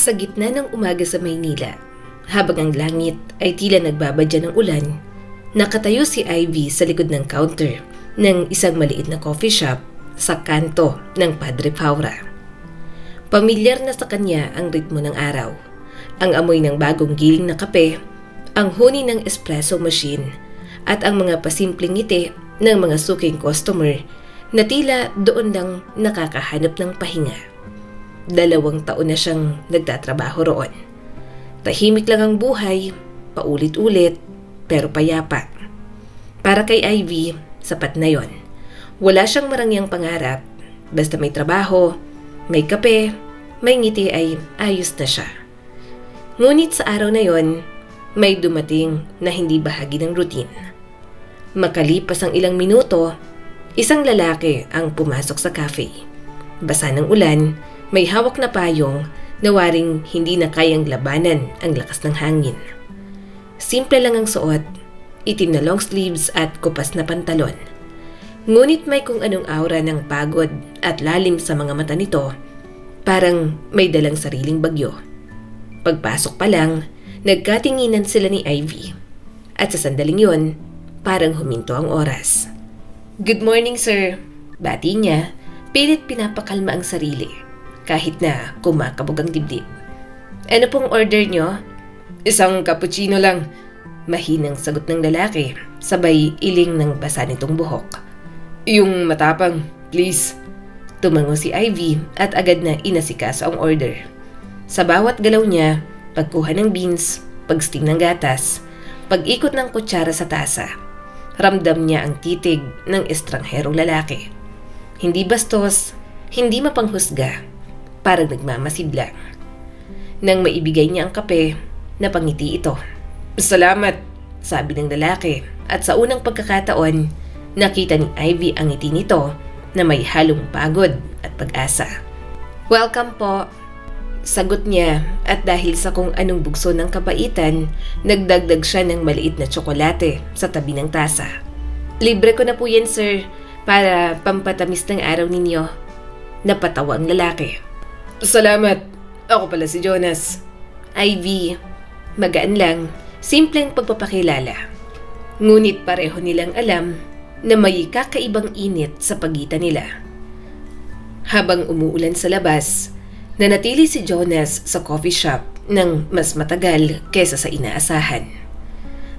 Sa gitna ng umaga sa Maynila, habang ang langit ay tila nagbabadya ng ulan, nakatayo si Ivy sa likod ng counter ng isang maliit na coffee shop sa kanto ng Padre Faura. Pamilyar na sa kanya ang ritmo ng araw, ang amoy ng bagong giling na kape, ang huni ng espresso machine, at ang mga pasimpleng ngiti ng mga suking customer na tila doon lang nakakahanap ng pahinga. 2 taon na siyang nagtatrabaho roon. Tahimik lang ang buhay, paulit-ulit, pero payapa. Para kay Ivy, sapat na yon. Wala siyang marangyang pangarap, basta may trabaho, may kape, may ngiti ay ayos na siya. Ngunit sa araw na yon, may dumating na hindi bahagi ng routine. Makalipas ang ilang minuto, isang lalaki ang pumasok sa cafe. Basa ng ulan, may hawak na payong na waring hindi na kayang labanan ang lakas ng hangin. Simple lang ang suot, itim na long sleeves at kupas na pantalon. Ngunit may kung anong aura ng pagod at lalim sa mga mata nito, parang may dalang sariling bagyo. Pagpasok pa lang, nagkatinginan sila ni Ivy. At sa sandaling yon, parang huminto ang oras. "Good morning, sir." Bati niya, pilit pinapakalma ang sarili, kahit na kumakabog ang dibdib. "Ano pong order nyo?" "Isang cappuccino lang." Mahinang sagot ng lalaki, sabay iling ng basa nitong buhok. "Yung matapang, please." Tumango si Ivy at agad na inasikaso ang order. Sa bawat galaw niya, pagkuha ng beans, pagsting ng gatas, pag-ikot ng kutsara sa tasa, ramdam niya ang titig ng estrangherong lalaki. Hindi bastos, hindi mapanghusga, parang nagmamasid lang. Nang maibigay niya ang kape, napangiti ito. "Salamat," sabi ng lalaki, at sa unang pagkakataon, nakita ni Ivy ang ngiti nito na may halong pagod at pag-asa. "Welcome po," sagot niya, at dahil sa kung anong bugso ng kabaitan, nagdagdag siya ng maliit na tsokolate sa tabi ng tasa. "Libre ko na po yan, sir, para pampatamis ng araw ninyo." Napatawa ang lalaki. "Salamat. Ako pala si Jonas." "Ivy." Magaan lang, simpleng pagpapakilala. Ngunit pareho nilang alam na may kakaibang init sa pagitan nila. Habang umuulan sa labas, nanatili si Jonas sa coffee shop ng mas matagal kesa sa inaasahan.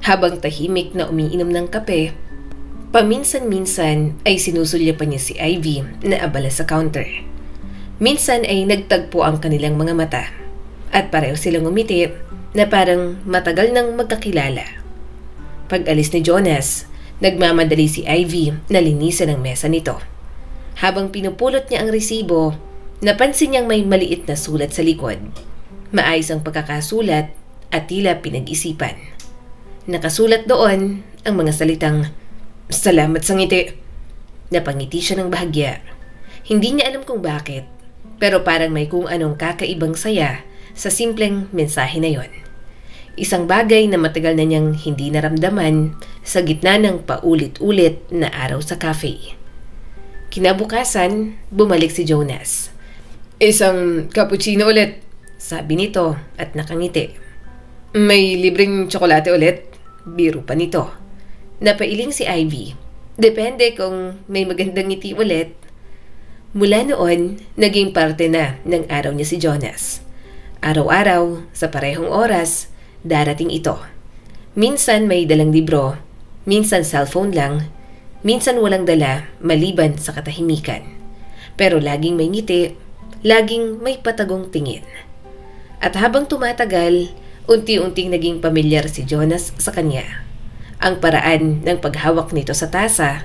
Habang tahimik na umiinom ng kape, paminsan-minsan ay sinusulyapan niya si Ivy na abala sa counter. Minsan ay nagtagpo ang kanilang mga mata at pareho silang umiti na parang matagal nang magkakilala. Pag alis ni Jonas, nagmamadali si Ivy na linisin ang mesa nito. Habang pinupulot niya ang resibo, napansin niyang may maliit na sulat sa likod. Maayos ang pagkakasulat at tila pinag-isipan. Nakasulat doon ang mga salitang, "Salamat sa ngiti." Napangiti siya ng bahagya. Hindi niya alam kung bakit, pero parang may kung anong kakaibang saya sa simpleng mensahe na yon. Isang bagay na matagal na niyang hindi naramdaman sa gitna ng paulit-ulit na araw sa cafe. Kinabukasan, bumalik si Jonas. "Isang cappuccino ulit," sabi nito at nakangiti. "May libreng tsokolate ulit?" Biro pa nito. Napailing si Ivy. Depende kung may magandang ngiti ulit. Mula noon, naging parte na ng araw niya si Jonas. Araw-araw, sa parehong oras, darating ito. Minsan may dalang libro, minsan cellphone lang, minsan walang dala maliban sa katahimikan. Pero laging may ngiti, laging may patagong tingin. At habang tumatagal, unti-unting naging pamilyar si Jonas sa kanya. Ang paraan ng paghawak nito sa tasa,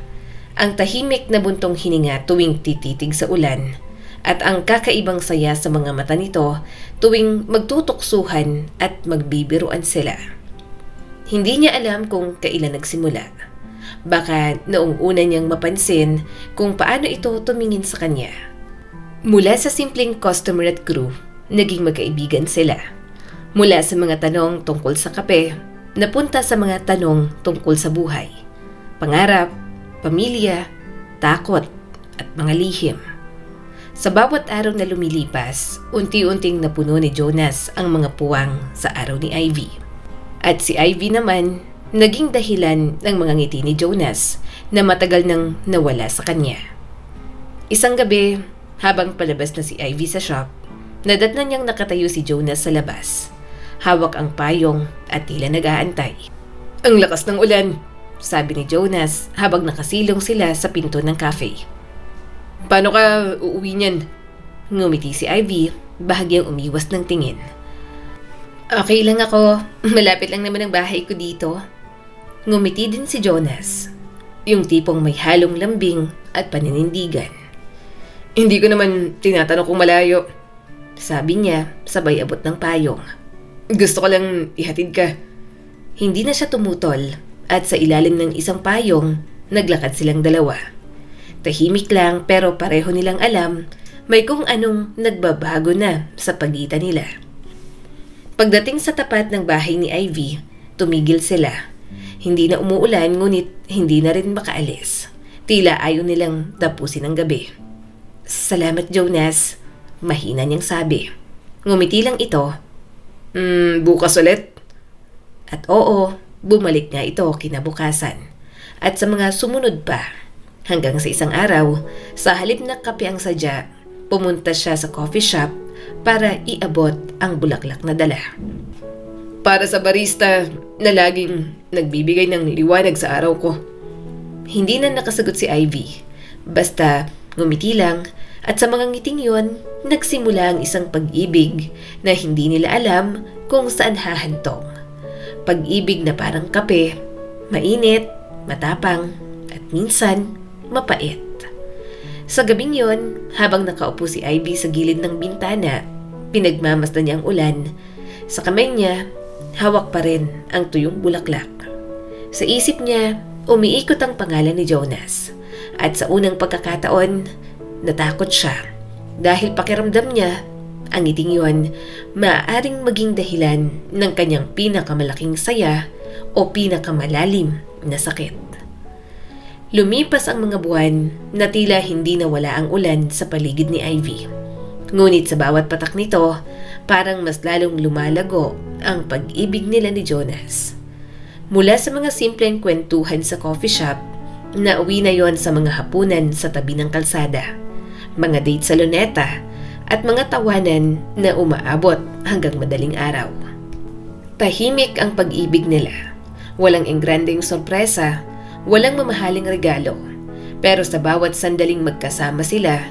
ang tahimik na buntong hininga tuwing tititig sa ulan, at ang kakaibang saya sa mga mata nito tuwing magtutuksuhan at magbibiruan sila. Hindi niya alam kung kailan nagsimula. Baka noong una niyang mapansin kung paano ito tumingin sa kanya. Mula sa simpleng customer at crew, naging magkaibigan sila. Mula sa mga tanong tungkol sa kape, napunta sa mga tanong tungkol sa buhay, pangarap, pamilya, takot, at mga lihim. Sa bawat araw na lumilipas, unti-unting napuno ni Jonas ang mga puwang sa araw ni Ivy. At si Ivy naman, naging dahilan ng mga ngiti ni Jonas na matagal nang nawala sa kanya. Isang gabi, habang palabas na si Ivy sa shop, nadatnan niyang nakatayo si Jonas sa labas. Hawak ang payong at tila nag-aantay. "Ang lakas ng ulan," sabi ni Jonas habang nakasilong sila sa pinto ng cafe. "Paano ka uuwi niyan?" Ngumiti si Ivy, bahagyang umiwas ng tingin. "Okay lang ako, malapit lang naman ang bahay ko dito." Ngumiti din si Jonas, yung tipong may halong lambing at paninindigan. "Hindi ko naman tinatanong kung malayo," sabi niya sabay abot ng payong. "Gusto ko lang ihatid ka." Hindi na siya tumutol at sa ilalim ng isang payong, naglakad silang dalawa. Tahimik lang pero pareho nilang alam may kung anong nagbabago na sa pagitan nila. Pagdating sa tapat ng bahay ni Ivy, tumigil sila. Hindi na umuulan ngunit hindi na rin makaalis. Tila ayaw nilang tapusin ang gabi. "Salamat, Jonas," mahina niyang sabi. Ngumiti lang ito. Bukas ulit?" At oo, bumalik nga ito kinabukasan. At sa mga sumunod pa. Hanggang sa isang araw, sa halip na kape ang sadya, pumunta siya sa coffee shop para iabot ang bulaklak na dala. "Para sa barista na laging nagbibigay ng liwanag sa araw ko." Hindi na nakasagot si Ivy. Basta ngumiti lang at sa mga ngiting yon, nagsimula ang isang pag-ibig na hindi nila alam kung saan hahantong. Pag-ibig na parang kape, mainit, matapang, at minsan mapait. Sa gabing yon, habang nakaupo si Ivy sa gilid ng bintana, pinagmamasdan niya ang ulan. Sa kamay niya, hawak pa rin ang tuyong bulaklak. Sa isip niya, umiikot ang pangalan ni Jonas. At sa unang pagkakataon, natakot siya. Dahil pakiramdam niya, ang ngiting yon maaaring maging dahilan ng kanyang pinakamalaking saya o pinakamalalim na sakit. Lumipas ang mga buwan na tila hindi nawala ang ulan sa paligid ni Ivy. Ngunit sa bawat patak nito, parang mas lalong lumalago ang pag-ibig nila ni Jonas. Mula sa mga simpleng kwentuhan sa coffee shop, nauwi na yon sa mga hapunan sa tabi ng kalsada, mga date sa luneta, at mga tawanan na umaabot hanggang madaling araw. Tahimik ang pag-ibig nila. Walang engrandeng sorpresa, walang mamahaling regalo. Pero sa bawat sandaling magkasama sila,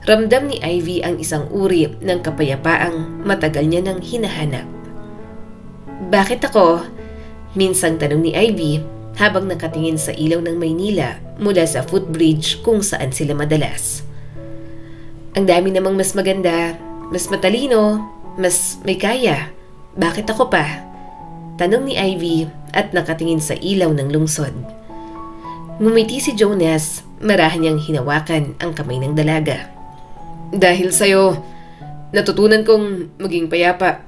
ramdam ni Ivy ang isang uri ng kapayapaang matagal niya nang hinahanap. "Bakit ako?" minsang tanong ni Ivy habang nakatingin sa ilaw ng Maynila mula sa footbridge kung saan sila madalas. "Ang dami namang mas maganda, mas matalino, mas may kaya. Bakit ako pa?" tanong ni Ivy at nakatingin sa ilaw ng lungsod. Ngumiti si Jonas, marahan niyang hinawakan ang kamay ng dalaga. "Dahil sa'yo, natutunan kong maging payapa.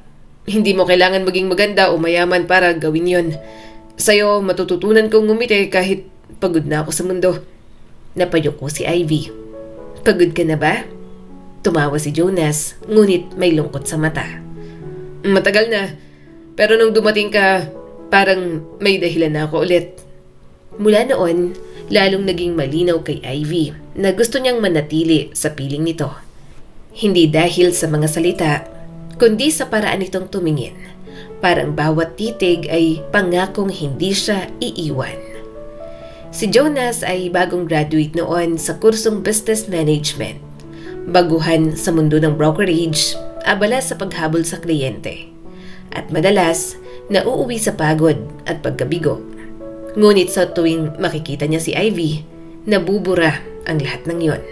Hindi mo kailangan maging maganda o mayaman para gawin yon. Sa'yo, matututunan kong ngumiti kahit pagod na ako sa mundo." Napayuko si Ivy. "Pagod ka na ba?" Tumawa si Jonas, ngunit may lungkot sa mata. "Matagal na, pero nung dumating ka, parang may dahilan na ako ulit." Mula noon, lalong naging malinaw kay Ivy na gusto niyang manatili sa piling nito. Hindi dahil sa mga salita, kundi sa paraan nitong tumingin. Parang bawat titig ay pangakong hindi siya iiwan. Si Jonas ay bagong graduate noon sa kursong Business Management. Baguhan sa mundo ng brokerage, abala sa paghabol sa kliyente. At madalas, nauuwi sa pagod at pagkabigo. Ngunit sa tuwing makikita niya si Ivy, nabubura ang lahat ng yon.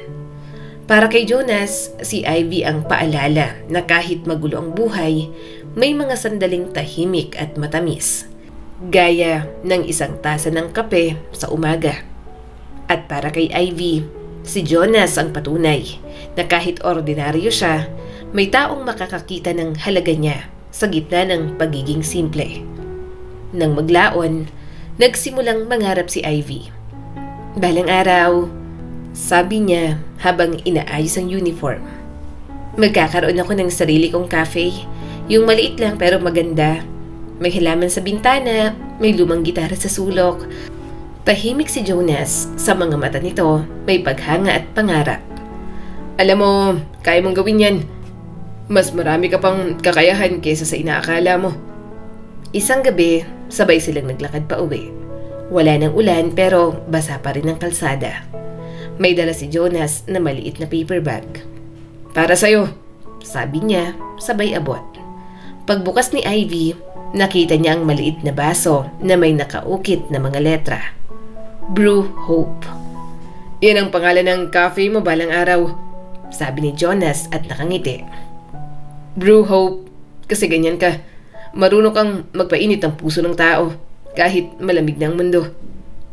Para kay Jonas, si Ivy ang paalala na kahit magulo ang buhay, may mga sandaling tahimik at matamis. Gaya ng isang tasa ng kape sa umaga. At para kay Ivy, si Jonas ang patunay na kahit ordinaryo siya, may taong makakakita ng halaga niya sa gitna ng pagiging simple. Nang maglaon, nagsimulang mangarap si Ivy. "Balang araw," sabi niya habang inaayos ang uniform. Magkakaroon ako ng sarili kong cafe. Yung maliit lang pero maganda. May halaman sa bintana, may lumang gitara sa sulok. Tahimik si Jonas. Sa mga mata nito, may paghanga at pangarap. Alam mo, kaya mong gawin yan. Mas marami ka pang kakayahan kaysa sa inaakala mo. Isang gabi, sabay silang naglakad pa uwi. Wala ng ulan pero basa pa rin ang kalsada. May dala si Jonas na maliit na paper bag. Para sa'yo, sabi niya, sabay abot. Pagbukas ni Ivy, nakita niya ang maliit na baso na may nakaukit na mga letra. Brew Hope. Yan ang pangalan ng cafe mo balang araw, sabi ni Jonas at nakangiti. Brew Hope, kasi ganyan ka. Marunong kang magpainit ng puso ng tao kahit malamig ng mundo.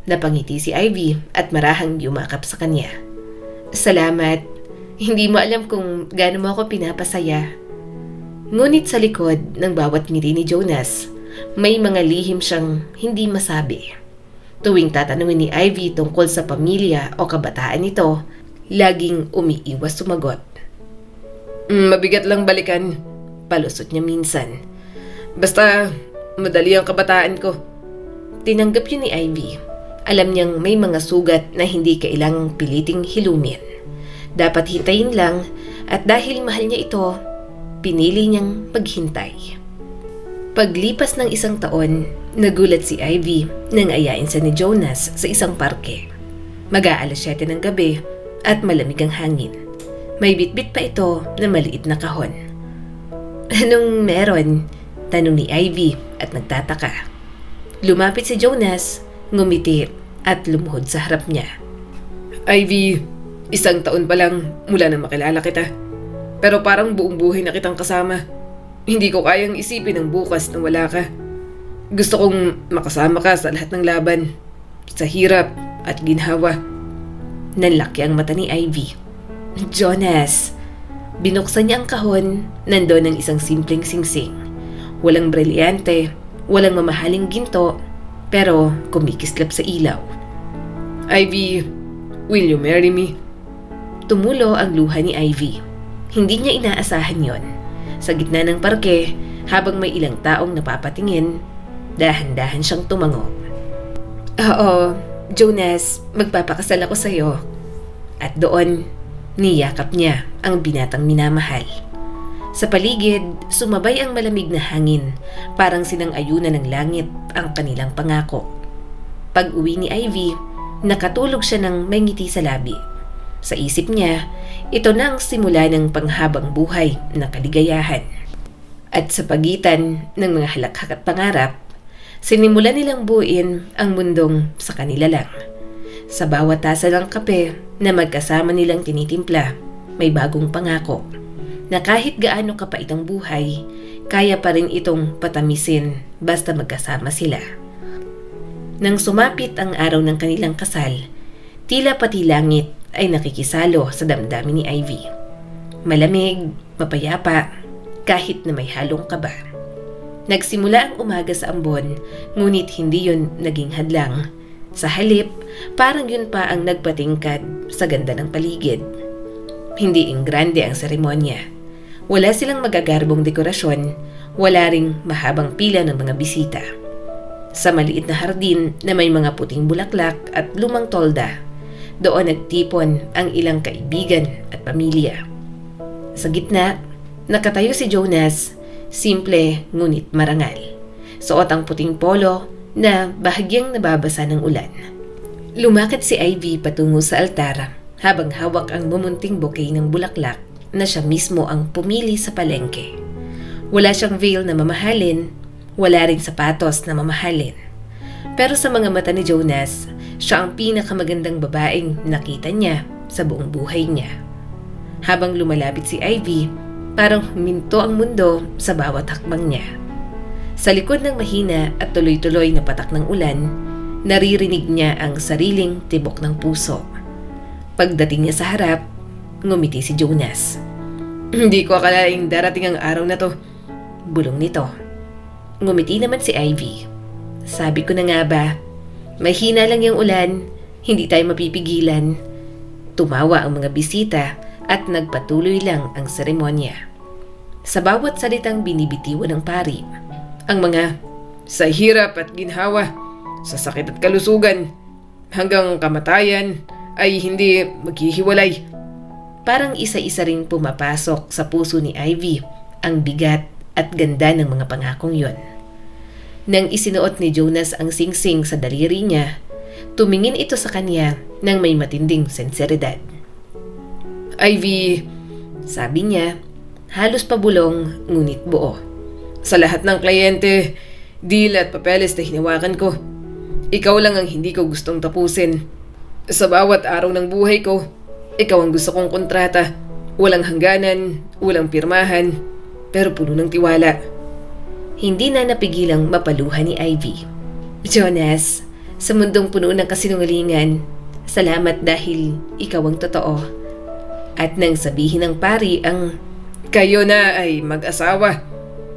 Napangiti si Ivy at marahang yumakap sa kanya. Salamat. Hindi mo alam kung gaano mo ako pinapasaya. Ngunit sa likod ng bawat ngiti ni Jonas, may mga lihim siyang hindi masabi. Tuwing tatanungin ni Ivy tungkol sa pamilya o kabataan nito, laging umiiwas sumagot. Mabigat lang balikan, palusot niya minsan. Basta, madali ang kabataan ko. Tinanggap yun ni Ivy. Alam niyang may mga sugat na hindi kailangang piliting hilumin. Dapat hintayin lang at dahil mahal niya ito, pinili niyang maghintay. Paglipas ng isang taon, nagulat si Ivy nang ayain siya ni Jonas sa isang parke. Mag-aalas 7 ng gabi at malamig ang hangin. May bitbit pa ito na maliit na kahon. Anong meron? Tanong ni Ivy at nagtataka. Lumapit si Jonas, ngumiti at lumuhod sa harap niya. Ivy, 1 taon pa lang mula na makilala kita. Pero parang buong buhay na kitang kasama. Hindi ko kayang isipin ang bukas na wala ka. Gusto kong makasama ka sa lahat ng laban, sa hirap at ginhawa. Nanlaki ang mata ni Ivy. Jonas! Binuksan niya ang kahon, nandoon ang isang simpleng singsing. Walang brilyante, walang mamahaling ginto, pero kumikislap sa ilaw. Ivy, will you marry me? Tumulo ang luha ni Ivy. Hindi niya inaasahan yon. Sa gitna ng parke, habang may ilang taong napapatingin, dahan-dahan siyang tumango. Oo, Jonas, magpapakasal ako sa'yo. At doon, niyakap niya ang binatang minamahal. Sa paligid, sumabay ang malamig na hangin, parang sinang-ayunan ng langit ang kanilang pangako. Pag-uwi ni Ivy, nakatulog siya ng may ngiti sa labi. Sa isip niya, ito na ang simula ng panghabang buhay na kaligayahan. At sa pagitan ng mga halakhak at pangarap, sinimulan nilang buuin ang mundong sa kanila lang. Sa bawat tasa ng kape na magkasama nilang tinitimpla, may bagong pangako na kahit gaano kapait ang buhay, kaya pa rin itong patamisin basta magkasama sila. Nang sumapit ang araw ng kanilang kasal, tila pati langit ay nakikisalo sa damdamin ni Ivy. Malamig, mapayapa, kahit na may halong kaba. Nagsimula ang umaga sa ambon, ngunit hindi yun naging hadlang. Sa halip, parang yun pa ang nagpatingkad sa ganda ng paligid. Hindi ingrande ang seremonya. Wala silang magagarbong dekorasyon, wala ring mahabang pila ng mga bisita. Sa maliit na hardin na may mga puting bulaklak at lumang tolda, doon nagtipon ang ilang kaibigan at pamilya. Sa gitna, nakatayo si Jonas, simple ngunit marangal. Suot ang puting polo na bahagyang nababasa ng ulan. Lumakad si Ivy patungo sa altar habang hawak ang mumunting bouquet ng bulaklak na siya mismo ang pumili sa palengke. Wala siyang veil na mamahalin, wala ring sapatos na mamahalin. Pero sa mga mata ni Jonas, siya ang pinakamagandang babaeng nakita niya sa buong buhay niya. Habang lumalapit si Ivy, parang huminto ang mundo sa bawat hakbang niya. Sa likod ng mahina at tuloy-tuloy na patak ng ulan, naririnig niya ang sariling tibok ng puso. Pagdating niya sa harap, ngumiti si Jonas. Hindi ko akalaing darating ang araw na to. Bulong nito. Ngumiti naman si Ivy. Sabi ko na nga ba, mahina lang yung ulan, hindi tayo mapipigilan. Tumawa ang mga bisita at nagpatuloy lang ang seremonya. Sa bawat salitang binibitiwan ng pari, ang mga sa hirap at ginhawa, sa sakit at kalusugan, hanggang kamatayan ay hindi maghihiwalay. Parang isa-isa ring pumapasok sa puso ni Ivy ang bigat at ganda ng mga pangakong yon. Nang isinuot ni Jonas ang singsing sa daliri niya, tumingin ito sa kanya ng may matinding senseridad. "Ivy," sabi niya, halos pabulong ngunit buo. "Sa lahat ng kliyente, deal at papeles na hinawakan ko, ikaw lang ang hindi ko gustong tapusin. Sa bawat araw ng buhay ko, ikaw ang gusto kong kontrata. Walang hangganan, walang pirmahan, pero puno ng tiwala." Hindi na napigilang mapaluhan ni Ivy. "Jonas, sa mundong puno ng kasinungalingan, salamat dahil ikaw ang totoo." At nang sabihin ng pari ang "kayo na ay mag-asawa,"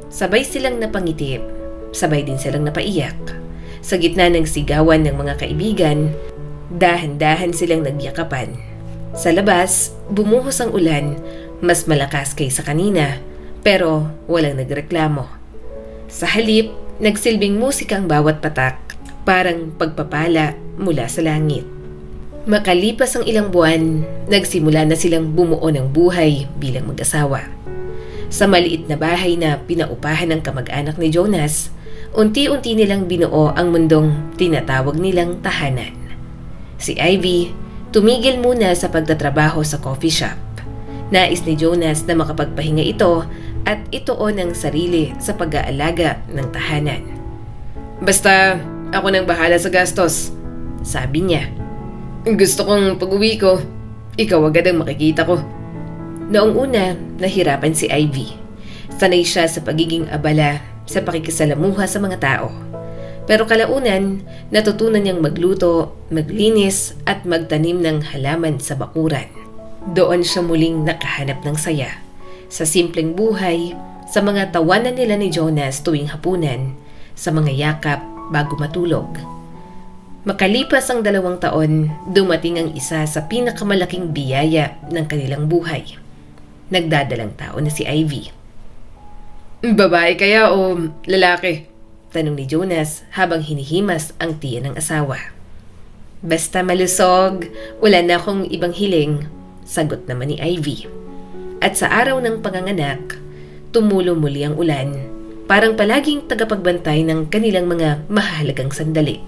sabay silang napangiti, sabay din silang napaiyak. Sa gitna ng sigawan ng mga kaibigan, dahan-dahan silang nagyakapan. Sa labas, bumuhos ang ulan, mas malakas kaysa kanina, pero walang nagreklamo. Sa halip, nagsilbing musika ang bawat patak, parang pagpapala mula sa langit. Makalipas ang ilang buwan, nagsimula na silang bumuo ng buhay bilang mag-asawa. Sa maliit na bahay na pinaupahan ng kamag-anak ni Jonas, unti-unti nilang binuo ang mundong tinatawag nilang tahanan. Si Ivy, tumigil muna sa pagtatrabaho sa coffee shop. Nais ni Jonas na makapagpahinga ito at ituon ang sarili sa pag-aalaga ng tahanan. "Basta ako nang bahala sa gastos," sabi niya. "Gusto kong pag-uwi ko, ikaw agad ang makikita ko." Noong una, nahirapan si Ivy. Sanay siya sa pagiging abala sa pakikisalamuha sa mga tao. Pero kalaunan, natutunan niyang magluto, maglinis at magtanim ng halaman sa bakuran. Doon siya muling nakahanap ng saya. Sa simpleng buhay, sa mga tawanan nila ni Jonas tuwing hapunan, sa mga yakap bago matulog. Makalipas ang 2 taon, dumating ang isa sa pinakamalaking biyaya ng kanilang buhay. Nagdadalang tao na si Ivy. "Babae kaya o lalaki?" tanong ni Jonas habang hinihimas ang tiyan ng asawa. "Basta malusog, wala na akong ibang hiling," sagot naman ni Ivy. At sa araw ng panganganak, tumulo muli ang ulan, parang palaging tagapagbantay ng kanilang mga mahalagang sandali.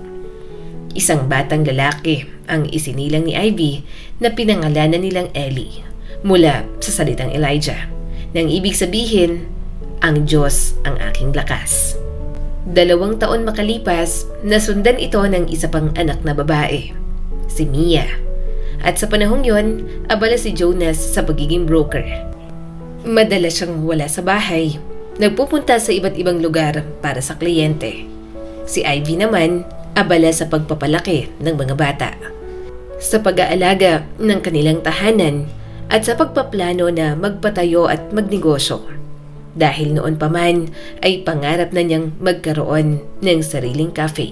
Isang batang lalaki ang isinilang ni Ivy na pinangalanan nilang Ellie, mula sa salitang Elijah, nang ibig sabihin, "ang Diyos ang aking lakas." 2 taon makalipas, nasundan ito ng isa pang anak na babae, si Mia. At sa panahong yon, abala si Jonas sa pagiging broker. Madalas siyang wala sa bahay, nagpupunta sa iba't ibang lugar para sa kliyente. Si Ivy naman, abala sa pagpapalaki ng mga bata, sa pag-aalaga ng kanilang tahanan at sa pagpaplano na magpatayo at magnegosyo. Dahil noon pa man ay pangarap na niyang magkaroon ng sariling cafe.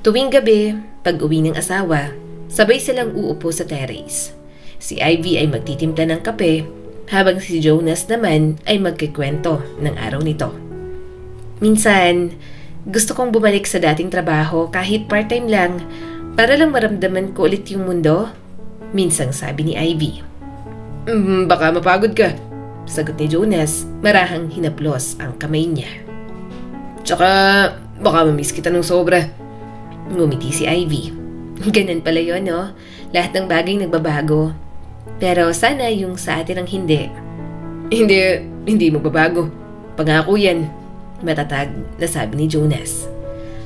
Tuwing gabi, pag-uwi ng asawa, sabay silang uupo sa terrace. Si Ivy ay magtitimpla ng kape, habang si Jonas naman ay magkikwento ng araw nito. "Minsan, gusto kong bumalik sa dating trabaho kahit part-time lang, para lang maramdaman ko ulit yung mundo," minsang sabi ni Ivy. "Baka mapagod ka," sagot ni Jonas, marahang hinaplos ang kamay niya. "Tsaka baka mamiss kita ng sobra," ngumiti si Ivy. "Ganun pala yun, no? Lahat ng bagay nagbabago. Pero sana yung sa atin ang hindi." Hindi magbabago. Pangako yan," matatag na sabi ni Jonas.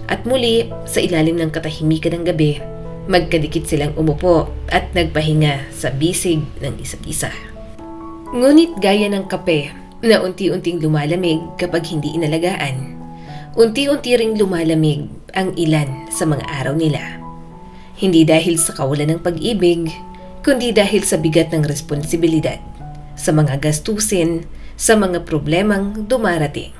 At muli, sa ilalim ng katahimikan ng gabi, magkadikit silang umupo at nagpahinga sa bisig ng isa't isa. Ngunit gaya ng kape na unti-unting lumalamig kapag hindi inalagaan, unti-unti ring lumalamig ang ilan sa mga araw nila. Hindi dahil sa kawalan ng pag-ibig, kundi dahil sa bigat ng responsibilidad, sa mga gastusin, sa mga problemang dumarating.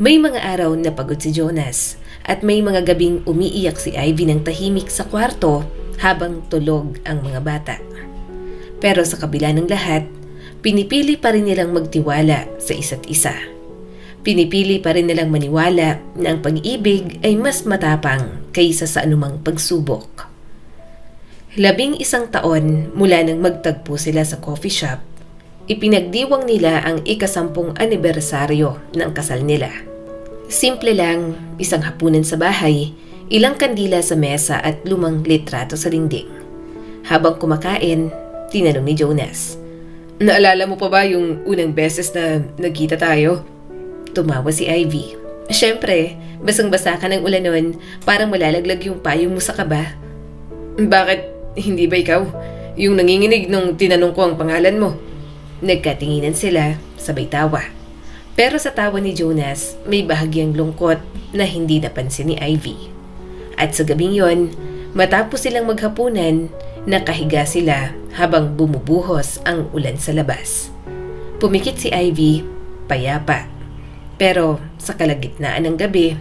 May mga araw na pagod si Jonas at may mga gabing umiiyak si Ivy ng tahimik sa kwarto habang tulog ang mga bata. Pero sa kabila ng lahat, pinipili pa rin nilang magtiwala sa isa't isa. Pinipili pa rin nilang maniwala na ang pag-ibig ay mas matapang kaysa sa anumang pagsubok. 11 taon mula nang magtagpo sila sa coffee shop, ipinagdiwang nila ang ika-10 anibersaryo ng kasal nila. Simple lang, isang hapunan sa bahay, ilang kandila sa mesa at lumang litrato sa dingding. Habang kumakain, tinanong ni Jonas, "Naalala mo pa ba yung unang beses na nagkita tayo?" Tumawa si Ivy. "Siyempre, basang-basa ka ng ulan nun, parang malalaglag yung payong mo sa kaba." "Bakit hindi ba ikaw yung nanginginig nung tinanong ko ang pangalan mo?" Nagkatinginan sila, sabay tawa. Pero sa tawa ni Jonas, may bahagyang lungkot na hindi napansin ni Ivy. At sa gabing yon, matapos silang maghapunan, nakahiga sila habang bumubuhos ang ulan sa labas. Pumikit si Ivy, payapa. Pero sa kalagitnaan ng gabi,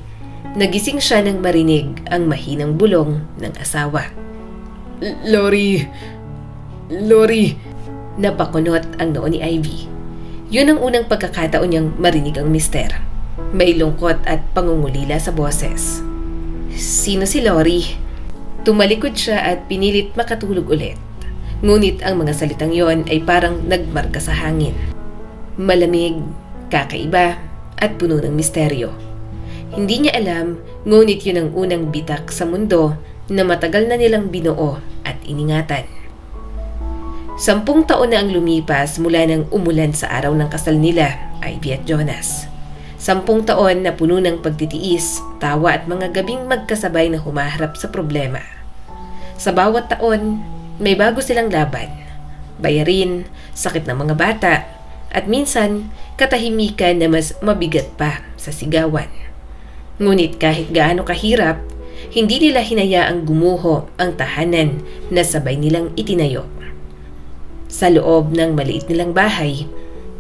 nagising siya nang marinig ang mahinang bulong ng asawa. Lori! Napakunot ang noo ni Ivy. Yun ang unang pagkakataon niyang marinig ang mister. May lungkot at pangungulila sa boses. Sino si Lori? Tumalikod siya at pinilit makatulog ulit. Ngunit ang mga salitang yon ay parang nagmarka sa hangin. Malamig, kakaiba, at puno ng misteryo. Hindi niya alam, ngunit yun ang unang bitak sa mundo na matagal na nilang binuo at iningatan. 10 taon na ang lumipas mula nang umulan sa araw ng kasal nila, Ivy at Jonas. 10 taon na puno ng pagtitiis, tawa at mga gabing magkasabay na humaharap sa problema. Sa bawat taon, may bago silang laban. Bayarin, sakit ng mga bata, at minsan, katahimikan na mas mabigat pa sa sigawan. Ngunit kahit gaano kahirap, hindi nila hinayaang gumuho ang tahanan na sabay nilang itinayo. Sa loob ng maliit nilang bahay,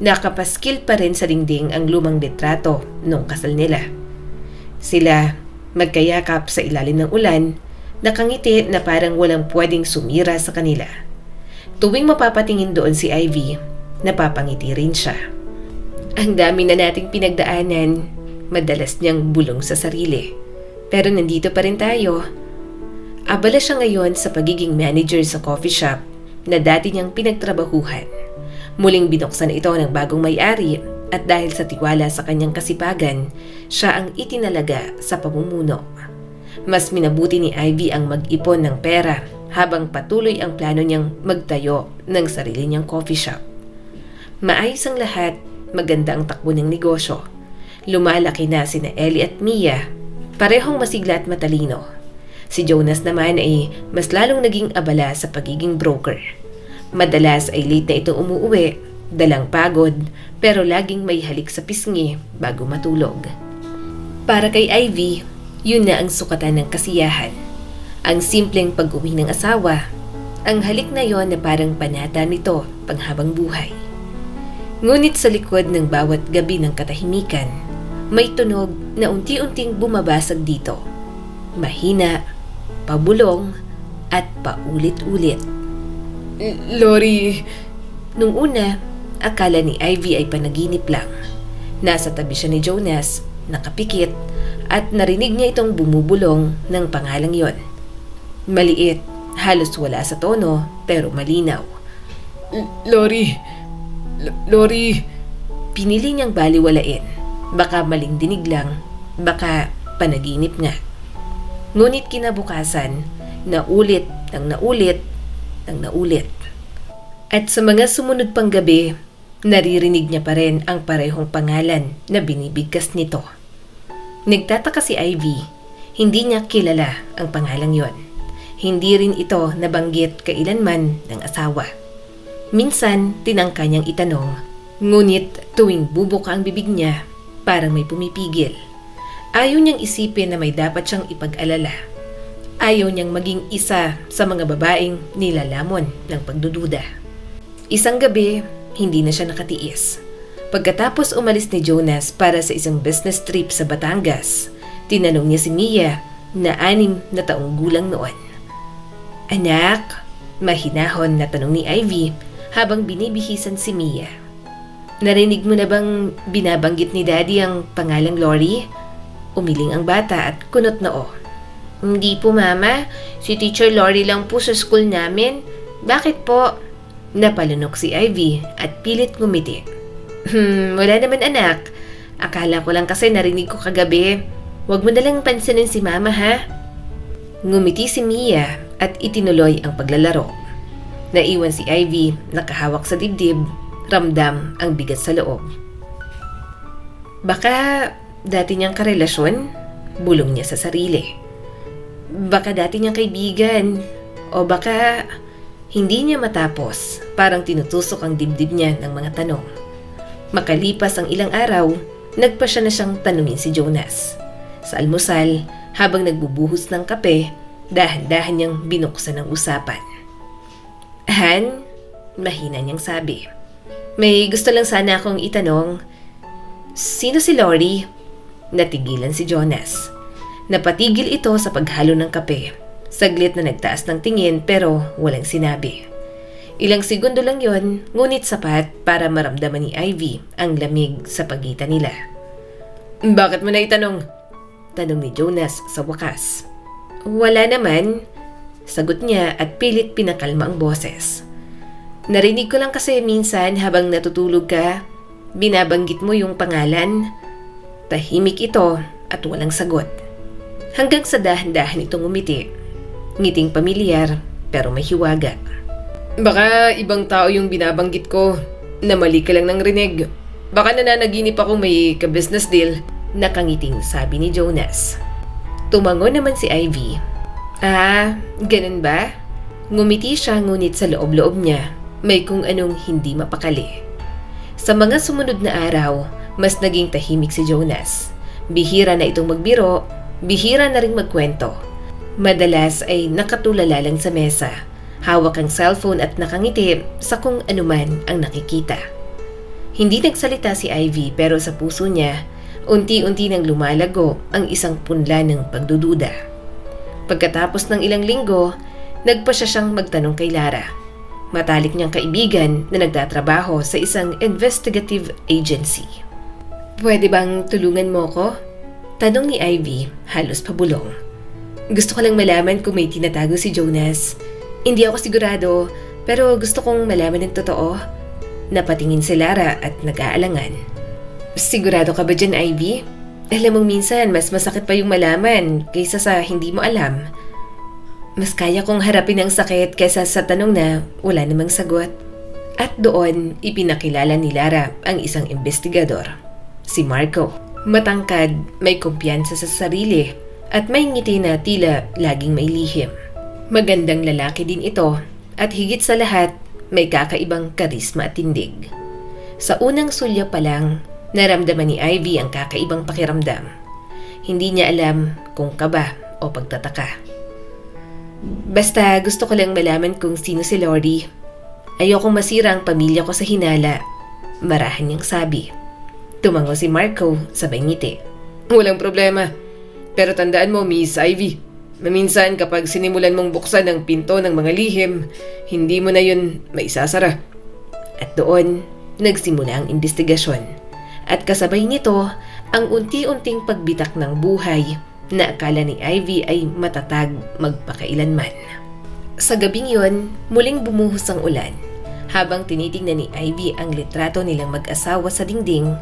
nakapaskil pa rin sa dingding ang lumang litrato nung kasal nila. Sila, magkayakap sa ilalim ng ulan, nakangiti na parang walang pwedeng sumira sa kanila. Tuwing mapapatingin doon si Ivy, napapangiti rin siya. Ang dami na nating pinagdaanan, madalas niyang bulong sa sarili. Pero nandito pa rin tayo. Abala siya ngayon sa pagiging manager sa coffee shop na dati niyang pinagtrabahuhan. Muling binuksan ito ng bagong may-ari at dahil sa tiwala sa kanyang kasipagan, siya ang itinalaga sa pamumuno. Mas minabuti ni Ivy ang mag-ipon ng pera habang patuloy ang plano niyang magtayo ng sarili niyang coffee shop. Maayos ang lahat, maganda ang takbo ng negosyo. Lumalaki na sina Ellie at Mia, parehong masigla at matalino. Si Jonas naman ay mas lalong naging abala sa pagiging broker. Madalas ay late na itong umuuwi, dalang pagod, pero laging may halik sa pisngi bago matulog. Para kay Ivy, yun na ang sukatan ng kasiyahan. Ang simpleng pag-uwi ng asawa, ang halik na yon na parang panata nito panghabang buhay. Ngunit sa likod ng bawat gabi ng katahimikan, may tunog na unti-unting bumabasag dito. Mahina, pabulong, at paulit-ulit. Lori! Nung una, akala ni Ivy ay panaginip lang. Nasa tabi siya ni Jonas, nakapikit, at narinig niya itong bumubulong ng pangalang yon. Maliit, halos wala sa tono, pero malinaw. Lori! Pinili niyang baliwalain. Baka maling dinig lang, baka panaginip nga. Ngunit kinabukasan, naulit. At sa mga sumunod pang gabi, naririnig niya pa rin ang parehong pangalan na binibigkas nito. Nagtataka si Ivy, hindi niya kilala ang pangalang yon. Hindi rin ito nabanggit kailanman ng asawa. Minsan, tinangka niyang itanong, ngunit tuwing bubuka ang bibig niya, parang may pumipigil. Ayaw niyang isipin na may dapat siyang ipag-alala. Ayaw niyang maging isa sa mga babaeng nilalamon ng pagdududa. Isang gabi, hindi na siya nakatiis. Pagkatapos umalis ni Jonas para sa isang business trip sa Batangas, tinanong niya si Mia na 6 na taong gulang noon. Anak, mahinahon na tanong ni Ivy habang binibihisan si Mia. Narinig mo na bang binabanggit ni Daddy ang pangalang Lori? Umiling ang bata at kunot na o. Hindi po Mama, si Teacher Lori lang po sa school namin. Bakit po? Napalunok si Ivy at pilit ngumiti. Wala naman anak. Akala ko lang kasi narinig ko kagabi. Huwag mo nalang pansinin si Mama ha? Ngumiti si Mia at itinuloy ang paglalaro. Naiwan si Ivy nakahawak sa dibdib, ramdam ang bigat sa loob. Baka dati niyang karelasyon? Bulong niya sa sarili. Baka dati niyang kaibigan o baka hindi niya matapos, parang tinutusok ang dibdib niya ng mga tanong. Makalipas ang ilang araw, nagpa siya na siyang tanungin si Jonas. Sa almusal, habang nagbubuhos ng kape, dahan-dahan niyang binuksan ang usapan. Han, mahina niyang sabi. May gusto lang sana akong itanong. Sino si Lori? Natigilan si Jonas. Napatigil ito sa paghalo ng kape. Saglit na nagtaas ng tingin pero walang sinabi. Ilang segundo lang yon, ngunit sapat para maramdaman ni Ivy ang lamig sa pagitan nila. Bakit mo na itanong? Tanong ni Jonas sa wakas. Wala naman, sagot niya at pilit pinakalma ang boses. Narinig ko lang kasi minsan habang natutulog ka, binabanggit mo yung pangalan. Tahimik ito at walang sagot. Hanggang sa dahan-dahan itong umiti. Ngiting pamilyar pero may hiwaga. Baka ibang tao yung binabanggit ko. Namali ka lang ng rinig. Baka nananaginip ako may ka-business deal. Nakangiting sabi ni Jonas. Tumango naman si Ivy. Ganun ba? Ngumiti siya ngunit sa loob-loob niya may kung anong hindi mapakali. Sa mga sumunod na araw, mas naging tahimik si Jonas. Bihira na itong magbiro, bihira na ring magkwento. Madalas ay nakatulala lang sa mesa, hawak ang cellphone at nakangiti sa kung anuman ang nakikita. Hindi nagsalita si Ivy pero sa puso niya, unti-unti nang lumalago ang isang punla ng pagdududa. Pagkatapos ng ilang linggo, nagpa siya siyang magtanong kay Lara. Matalik niyang kaibigan na nagtatrabaho sa isang investigative agency. Pwede bang tulungan mo ko? Tanong ni Ivy, halos pabulong. Gusto ko lang malaman kung may tinatago si Jonas. Hindi ako sigurado, pero gusto kong malaman ng totoo. Napatingin si Lara at nag-aalangan. Sigurado ka ba dyan, Ivy? Alam mong minsan, mas masakit pa yung malaman kaysa sa hindi mo alam. Mas kaya kong harapin ang sakit kaysa sa tanong na wala namang sagot. At doon, ipinakilala ni Lara ang isang investigador, si Marco. Matangkad, may kumpiyansa sa sarili, at may ngiti na tila laging may lihim. Magandang lalaki din ito, at higit sa lahat, may kakaibang karisma at tindig. Sa unang sulya pa lang, naramdaman ni Ivy ang kakaibang pakiramdam. Hindi niya alam kung kaba o pagtataka. Basta gusto ko lang malaman kung sino si Lori. Ayokong masira ang pamilya ko sa hinala, marahan niyang sabi. Tumango si Marco sabay ngiti. Walang problema. Pero tandaan mo, Miss Ivy, maminsan kapag sinimulan mong buksan ang pinto ng mga lihim, hindi mo na yun maisasara. At doon, nagsimula ang investigasyon. At kasabay nito, ang unti-unting pagbitak ng buhay na akala ni Ivy ay matatag magpakailanman. Sa gabing yon, muling bumuhos ang ulan. Habang tinitingnan ni Ivy ang litrato nilang mag-asawa sa dingding,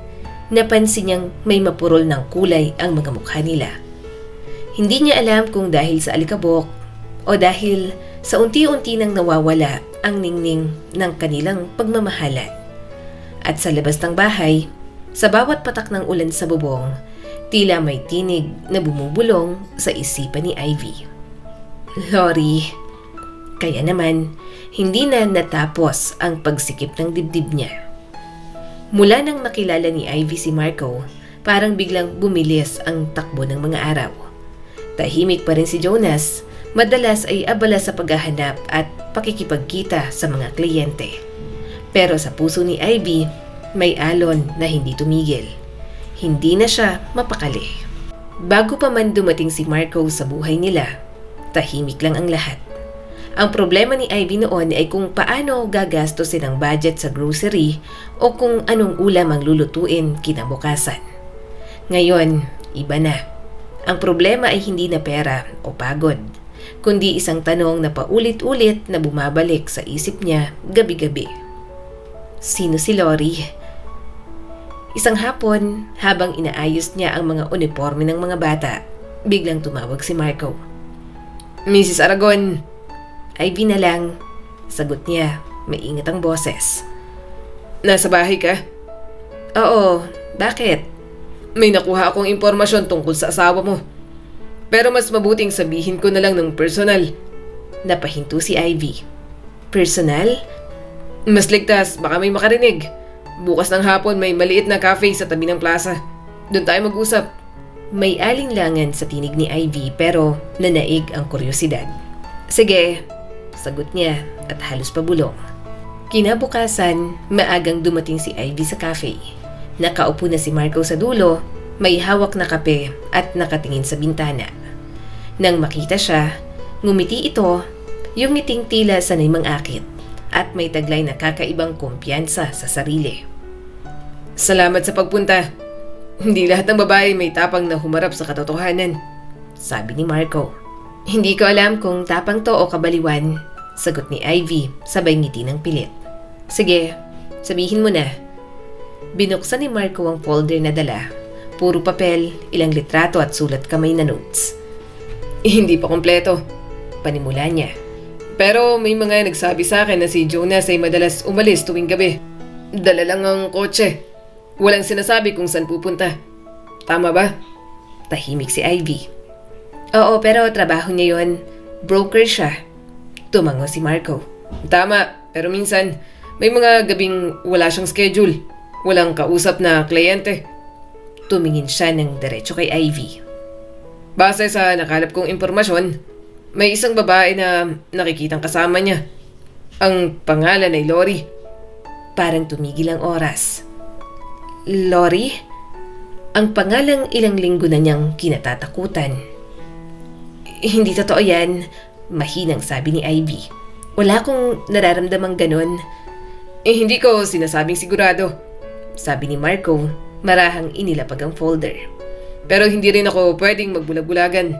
napansin niyang may mapurol ng kulay ang mga mukha nila. Hindi niya alam kung dahil sa alikabok o dahil sa unti-unti nang nawawala ang ningning ng kanilang pagmamahalan. At sa labas ng bahay, sa bawat patak ng ulan sa bubong, tila may tinig na bumubulong sa isipan ni Ivy. Lori. Kaya naman, hindi na natapos ang pagsikip ng dibdib niya. Mula nang makilala ni Ivy si Marco, parang biglang bumilis ang takbo ng mga araw. Tahimik pa rin si Jonas, madalas ay abala sa paghahanap at pakikipagkita sa mga kliyente. Pero sa puso ni Ivy, may alon na hindi tumigil. Hindi na siya mapakali. Bago pa man dumating si Marco sa buhay nila, tahimik lang ang lahat. Ang problema ni Ivy noon ay kung paano gagastusin ang budget sa grocery o kung anong ulam ang lulutuin kinabukasan. Ngayon, iba na. Ang problema ay hindi na pera o pagod, kundi isang tanong na paulit-ulit na bumabalik sa isip niya gabi-gabi. Sino si Lori? Isang hapon, habang inaayos niya ang mga uniforme ng mga bata, biglang tumawag si Marco. "Mrs. Aragon." "Ivy na lang," sagot niya, maingat ang boses. "Nasa bahay ka?" "Oo, bakit?" "May nakuha akong impormasyon tungkol sa asawa mo. Pero mas mabuting sabihin ko na lang ng personal." Napahinto si Ivy. "Personal?" "Mas ligtas, baka may makarinig. Bukas ng hapon may maliit na cafe sa tabi ng plaza. Doon tayo mag-usap." May alinlangan sa tinig ni Ivy pero nanaig ang kuryosidad. "Sige," sagot niya at halos pabulong. Kinabukasan, maagang dumating si Ivy sa cafe. Nakaupo na si Marco sa dulo, may hawak na kape at nakatingin sa bintana. Nang makita siya, ngumiti ito, yung ngiting tila sanay mang-akit at may taglay na kakaibang kumpiyansa sa sarili. "Salamat sa pagpunta. Hindi lahat ng babae may tapang na humarap sa katotohanan," sabi ni Marco. "Hindi ko alam kung tapang to o kabaliwan," sagot ni Ivy sabay ngiti ng pilit. "Sige, sabihin mo na." Binuksan ni Marco ang folder na dala. Puro papel, ilang litrato at sulat kamay na notes. "Hindi pa kompleto," panimula niya. "Pero may mga nagsabi sa akin na si Jonas ay madalas umalis tuwing gabi. Dala lang ang kotse. Walang sinasabi kung saan pupunta. Tama ba?" Tahimik si Ivy. "Oo, pero trabaho niya yon. Broker siya." Tumango si Marco. "Tama, pero minsan may mga gabing wala siyang schedule. Walang kausap na kliyente." Tumingin siya ng diretso kay Ivy. "Base sa nakalap kong impormasyon, may isang babae na nakikitang kasama niya. Ang pangalan ay Lori." Parang tumigil ang oras. "Lori?" Ang pangalang ilang linggo na niyang kinatatakutan. "Hindi totoo yan," mahinang sabi ni Ivy. "Wala akong nararamdamang ganon." Hindi ko sinasabing sigurado," sabi ni Marco, marahang inilapag ang folder. "Pero hindi rin ako pwedeng magbulag-bulagan.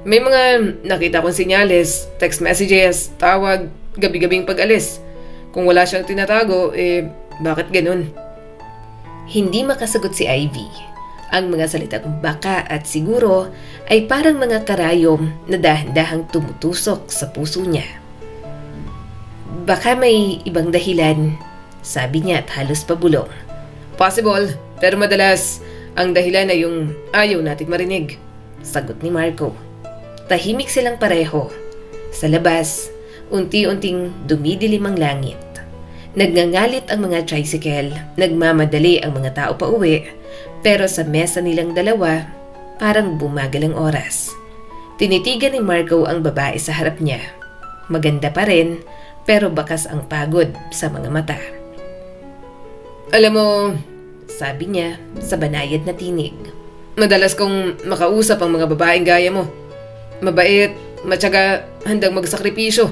May mga nakita kong senyales, text messages, tawag, gabi-gabing pag-alis. Kung wala siyang tinatago, bakit ganun?" Hindi makasagot si Ivy. Ang mga salitang baka at siguro ay parang mga karayom na dahan-dahang tumutusok sa puso niya. "Baka may ibang dahilan," sabi niya at halos pabulong. "Possible, pero madalas ang dahilan ay yung ayaw natin marinig," sagot ni Marco. Tahimik silang pareho. Sa labas, unti-unting dumidilim ang langit. Nagngangalit ang mga tricycle, nagmamadali ang mga tao pa uwi, pero sa mesa nilang dalawa, parang bumagal ang oras. Tinitigan ni Marco ang babae sa harap niya. Maganda pa rin, pero bakas ang pagod sa mga mata. "Alam mo," sabi niya sa banayad na tinig, "madalas kong makausap ang mga babaeng gaya mo. Mabait, matyaga, handang magsakripisyo.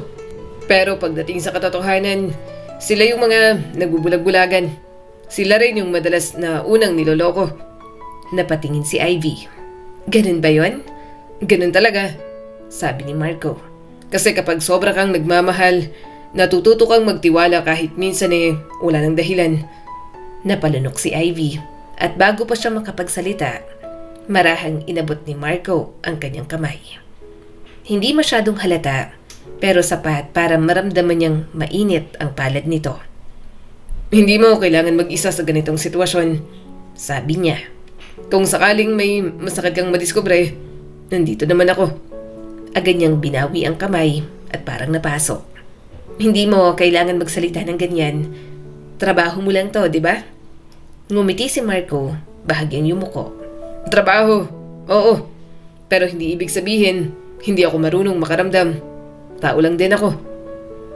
Pero pagdating sa katotohanan, sila yung mga nagbubulag-bulagan. Sila rin yung madalas na unang niloloko." Napatingin si Ivy. "Ganun ba yon?" "Ganun talaga," sabi ni Marco. "Kasi kapag sobra kang nagmamahal, natututo kang magtiwala kahit minsan wala ng dahilan." Napalunok si Ivy at bago pa siya makapagsalita, marahang inabot ni Marco ang kanyang kamay. Hindi masyadong halata, pero sapat para maramdaman niyang mainit ang palad nito. "Hindi mo kailangan mag-isa sa ganitong sitwasyon," sabi niya. "Kung sakaling may masakit kang madiskubre, nandito naman ako." Agad niyang binawi ang kamay at parang napasok. "Hindi mo kailangan magsalita ng ganyan. Trabaho mo lang to, di ba?" Ngumiti si Marco, bahagyang yumuko. "Trabaho? Oo. Pero hindi ibig sabihin, hindi ako marunong makaramdam. Tao lang din ako."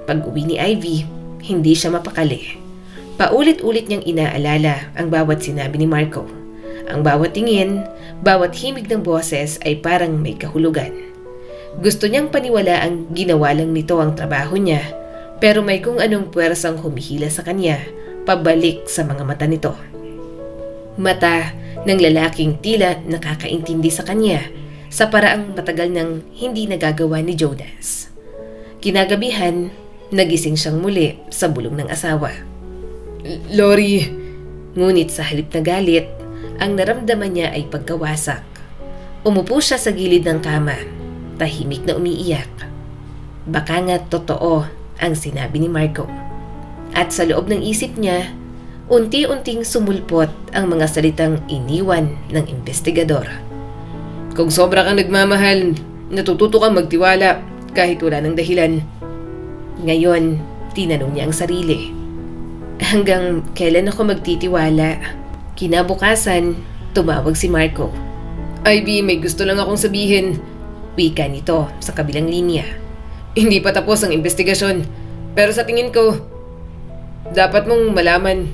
Pag-uwi ni Ivy, hindi siya mapakali. Paulit-ulit niyang inaalala ang bawat sinabi ni Marco. Ang bawat tingin, bawat himig ng boses ay parang may kahulugan. Gusto niyang paniwala ang ginawa lang nito ang trabaho niya, pero may kung anong puwersang humihila sa kanya pabalik sa mga mata nito. Mata ng lalaking tila nakakaintindi sa kanya sa paraang matagal nang hindi nagagawa ni Jonas. Kinagabihan, nagising siyang muli sa bulong ng asawa. Lori! Ngunit sa halip na galit, ang naramdaman niya ay pagkawasak. Umupo siya sa gilid ng kama, tahimik na umiiyak. Baka nga totoo ang sinabi ni Marco. At sa loob ng isip niya, unti-unting sumulpot ang mga salitang iniwan ng investigador. Kung sobra kang nagmamahal, natututo kang magtiwala kahit wala ng dahilan. Ngayon, tinanong niya ang sarili. Hanggang kailan ako magtitiwala? Kinabukasan, tumawag si Marco. Ivy, may gusto lang akong sabihin. Wika nito sa kabilang linya. Hindi pa tapos ang investigasyon, pero sa tingin ko, dapat mong malaman,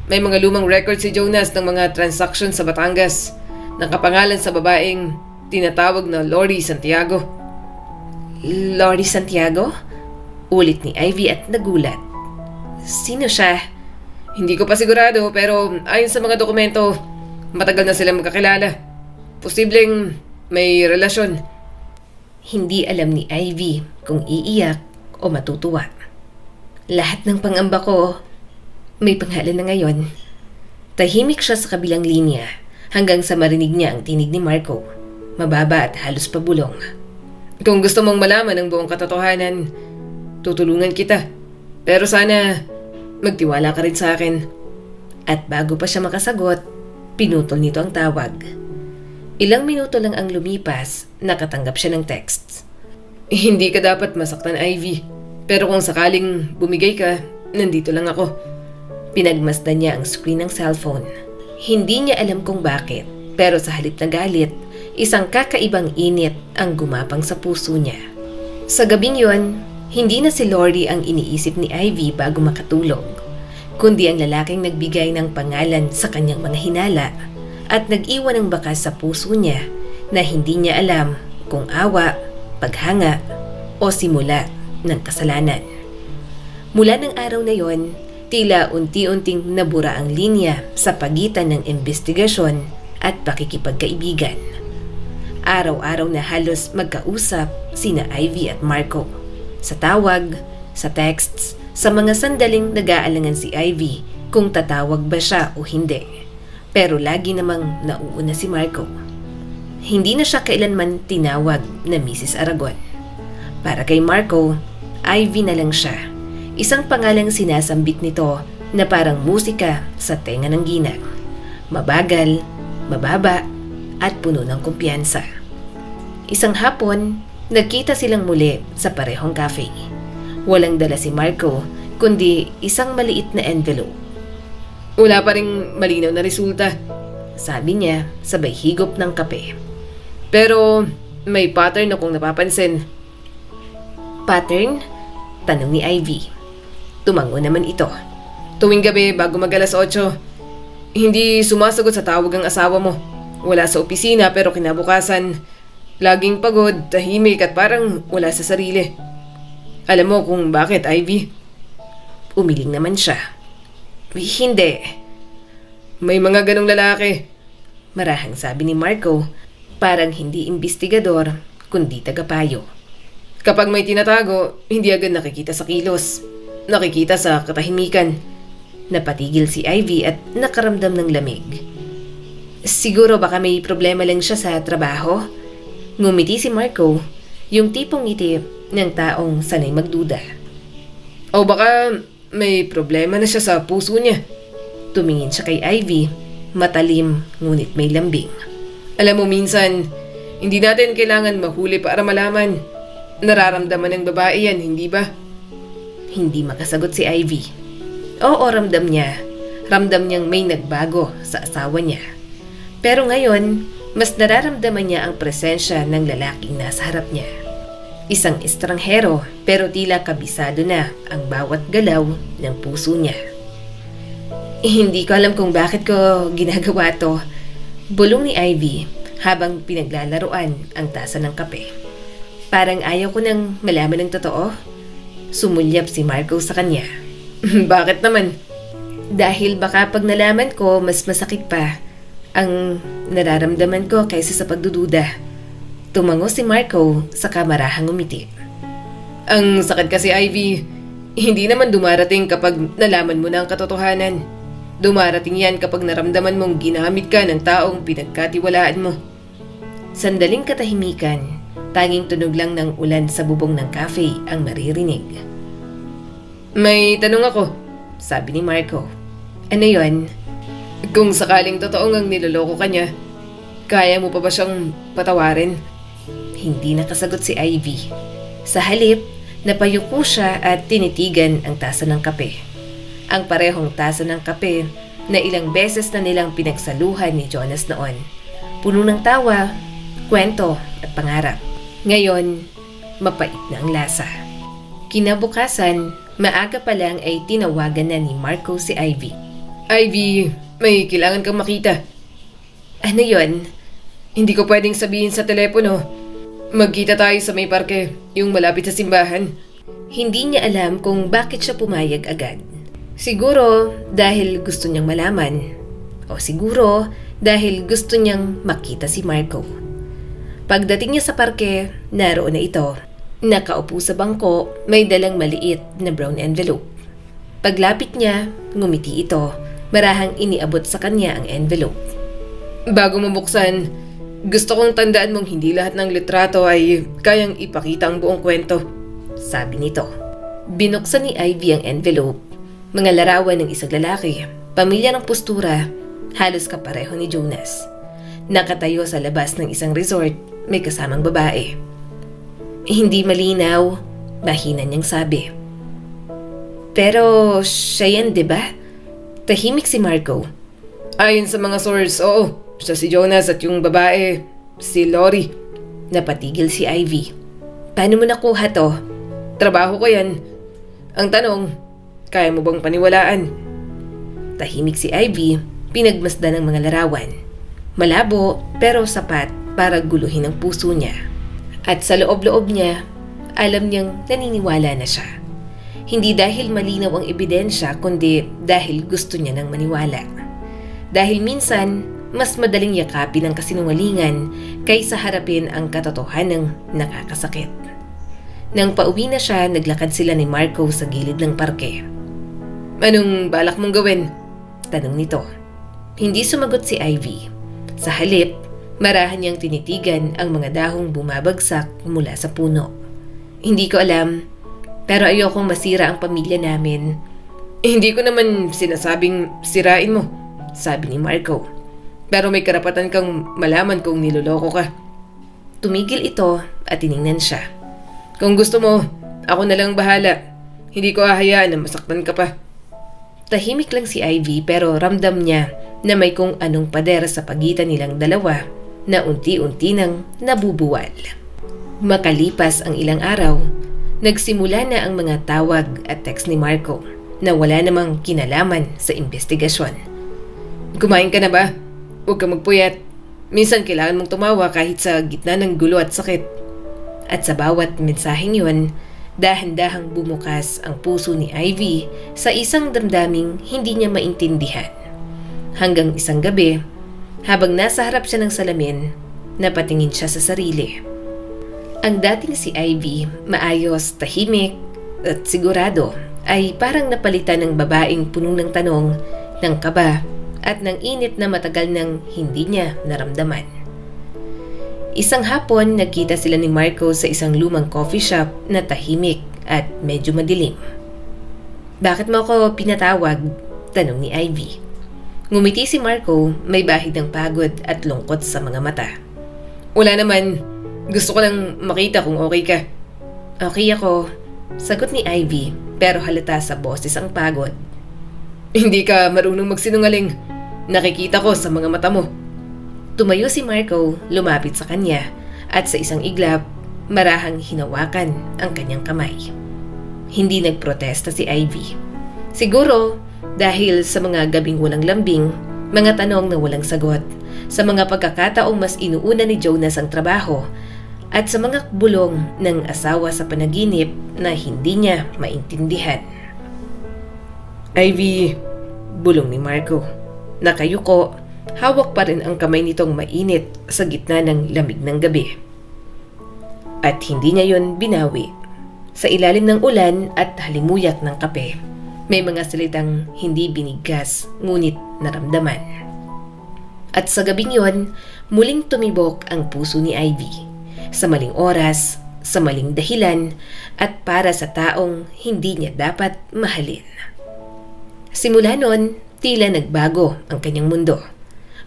may mga lumang record si Jonas ng mga transactions sa Batangas. Nakapangalan sa babaeng tinatawag na Lori Santiago. Lori Santiago? Ulit ni Ivy at nagulat. Sino siya? Hindi ko pa sigurado, pero ayon sa mga dokumento, matagal na silang magkakilala. Posibleng may relasyon. Hindi alam ni Ivy kung iiyak o matutuwa. Lahat ng pangamba ko may pangalan na ngayon. Tahimik siya sa kabilang linya hanggang sa marinig niya ang tinig ni Marco. Mababa at halos pabulong. Kung gusto mong malaman ang buong katotohanan, tutulungan kita. Pero sana magtiwala ka rin sa akin. At bago pa siya makasagot, pinutol nito ang tawag. Ilang minuto lang ang lumipas, nakatanggap siya ng text. Hindi ka dapat masaktan, Ivy. Pero kung sakaling bumigay ka, nandito lang ako. Pinagmasdan niya ang screen ng cellphone. Hindi niya alam kung bakit, pero sa halip na galit, isang kakaibang init ang gumapang sa puso niya. Sa gabing yon, hindi na si Lori ang iniisip ni Ivy bago makatulog, kundi ang lalaking nagbigay ng pangalan sa kanyang mga hinala at nag-iwan ng bakas sa puso niya na hindi niya alam kung awa, paghanga o simula ng kasalanan. Mula ng araw na yon, tila unti-unting nabura ang linya sa pagitan ng investigasyon at pakikipagkaibigan. Araw-araw na halos magkausap sina Ivy at Marco. Sa tawag, sa texts, sa mga sandaling nag-aalangan si Ivy kung tatawag ba siya o hindi. Pero lagi namang nauuna si Marco. Hindi na siya kailanman tinawag na Mrs. Aragon. Para kay Marco, Ivy na lang siya. Isang pangalang sinasambit nito na parang musika sa tenga ng ginang. Mabagal, mababa, at puno ng kumpiyansa. Isang hapon, nagkita silang muli sa parehong cafe. Walang dala si Marco, kundi isang maliit na envelope. Wala pa ring malinaw na resulta, sabi niya sabay higop ng kape. Pero may pattern akong napapansin. Pattern? Tanong ni Ivy. Tumango naman ito. Tuwing gabi bago mag-alas 8, hindi sumasagot sa tawag ang asawa mo. Wala sa opisina pero kinabukasan, laging pagod, tahimik at parang wala sa sarili. Alam mo kung bakit, Ivy? Umiling naman siya. Hindi. May mga ganong lalaki. Marahang sabi ni Marco, parang hindi investigador, kundi tagapayo. Kapag may tinatago, hindi agad nakikita sa kilos. Nakikita sa katahimikan. Napatigil si Ivy at nakaramdam ng lamig. Siguro baka may problema lang siya sa trabaho? Ngumiti si Marco, yung tipong ngiti ng taong sanay magduda. O baka may problema na siya sa puso niya. Tumingin siya kay Ivy, matalim ngunit may lambing. Alam mo minsan, hindi natin kailangan mahuli para malaman. Nararamdaman ng babae yan, hindi ba? Hindi makasagot si Ivy. Oo, ramdam niya. Ramdam niyang may nagbago sa asawa niya. Pero ngayon, mas nararamdaman niya ang presensya ng lalaking nasa harap niya. Isang estranghero pero tila kabisado na ang bawat galaw ng puso niya. Hindi ko alam kung bakit ko ginagawa to, bulong ni Ivy habang pinaglalaruan ang tasa ng kape. Parang ayaw ko nang malaman ng totoo. Sumulyap si Marco sa kanya. Bakit naman? Dahil baka pag nalaman ko, mas masakit pa ang nararamdaman ko kaysa sa pagdududa. Tumango si Marco sa kamarahang umiti. Ang sakit kasi, Ivy. Hindi naman dumarating kapag nalaman mo na ang katotohanan. Dumarating yan kapag naramdaman mong ginamit ka ng taong pinagkatiwalaan mo. Sandaling katahimikan. Tanging tunog lang ng ulan sa bubong ng cafe ang maririnig. May tanong ako, sabi ni Marco. Ano yon? Kung sakaling totoong ang niloloko ka niya, kaya mo pa ba siyang patawarin? Hindi nakasagot si Ivy. Sa halip, napayuko siya at tinitigan ang tasa ng kape. Ang parehong tasa ng kape na ilang beses na nilang pinagsaluhan ni Jonas noon. Puno ng tawa, kwento at pangarap. Ngayon, mapait na ang lasa. Kinabukasan, maaga pa lang ay tinawagan na ni Marco si Ivy. Ivy, may kailangan kang makita. Ano yon? Hindi ko pwedeng sabihin sa telepono. Magkita tayo sa may parke, yung malapit sa simbahan. Hindi niya alam kung bakit siya pumayag agad. Siguro dahil gusto niyang malaman. O siguro dahil gusto niyang makita si Marco. Pagdating niya sa parke, naroon na ito. Nakaupo sa bangko, may dalang maliit na brown envelope. Paglapit niya, ngumiti ito. Marahang iniabot sa kanya ang envelope. Bago mabuksan, gusto kong tandaan mong hindi lahat ng litrato ay kayang ipakita ang buong kwento, sabi nito. Binuksan ni Ivy ang envelope. Mga larawan ng isang lalaki, pamilya ng postura, halos kapareho ni Jonas. Nakatayo sa labas ng isang resort, may kasamang babae. Hindi malinaw, mahina niyang sabi. Pero siya yan, diba? Tahimik si Marco. Ayon sa mga source, oo. Siya si Jonas at yung babae, si Lori. Napatigil si Ivy. Paano mo nakuha to? Trabaho ko yan. Ang tanong, kaya mo bang paniwalaan? Tahimik si Ivy, pinagmasdan ng mga larawan. Malabo pero sapat para guluhin ang puso niya. At sa loob-loob niya, alam niyang naniniwala na siya. Hindi dahil malinaw ang ebidensya, kundi dahil gusto niya nang maniwala. Dahil minsan, mas madaling yakapin ang kasinungalingan kaysa harapin ang katotohanang nakakasakit. Nang pauwi na siya, naglakad sila ni Marco sa gilid ng parke. Anong balak mong gawin? Tanong nito. Hindi sumagot si Ivy. Sa halip, marahan niyang tinitigan ang mga dahong bumabagsak mula sa puno. Hindi ko alam, pero ayokong masira ang pamilya namin. Hindi ko naman sinasabing sirain mo, sabi ni Marco. Pero may karapatan kang malaman kung niloloko ka. Tumigil ito at tiningnan siya. Kung gusto mo, ako na lang bahala. Hindi ko hahayaan na masaktan ka pa. Tahimik lang si Ivy pero ramdam niya na may kung anong pader sa pagitan nilang dalawa na unti-unti nang nabubuwal. Makalipas ang ilang araw, nagsimula na ang mga tawag at text ni Marco na wala namang kinalaman sa investigasyon. Kumain ka na ba? Huwag kang magpuyat. Minsan kailangan mong tumawa kahit sa gitna ng gulo at sakit. At sa bawat mensaheng yun, dahan-dahang bumukas ang puso ni Ivy sa isang damdaming hindi niya maintindihan. Hanggang isang gabi, habang nasa harap siya ng salamin, napatingin siya sa sarili. Ang dating si Ivy, maayos, tahimik at sigurado, ay parang napalitan ng babaeng puno ng tanong, ng kaba at ng init na matagal nang hindi niya naramdaman. Isang hapon, nagkita sila ni Marco sa isang lumang coffee shop na tahimik at medyo madilim. Bakit mo ako pinatawag? Tanong ni Ivy. Ngumiti si Marco, may bahid ng pagod at lungkot sa mga mata. Wala naman. Gusto ko lang makita kung okay ka. Okay ako, sagot ni Ivy, pero halata sa boses ang pagod. Hindi ka marunong magsinungaling. Nakikita ko sa mga mata mo. Tumayo si Marco, lumapit sa kanya, at sa isang iglap, marahang hinawakan ang kanyang kamay. Hindi nagprotesta si Ivy. Siguro dahil sa mga gabing walang lambing, mga tanong na walang sagot, sa mga pagkakataong mas inuuna ni Jonas ang trabaho, at sa mga bulong ng asawa sa panaginip na hindi niya maintindihan. Ivy, bulong ni Marco. Nakayuko, hawak pa rin ang kamay nitong mainit sa gitna ng lamig ng gabi. At hindi niya yon binawi. Sa ilalim ng ulan at halimuyak ng kape, may mga salitang hindi binigkas ngunit naramdaman. At sa gabing yon, muling tumibok ang puso ni Ivy. Sa maling oras, sa maling dahilan, at para sa taong hindi niya dapat mahalin. Simula noon, tila nagbago ang kanyang mundo.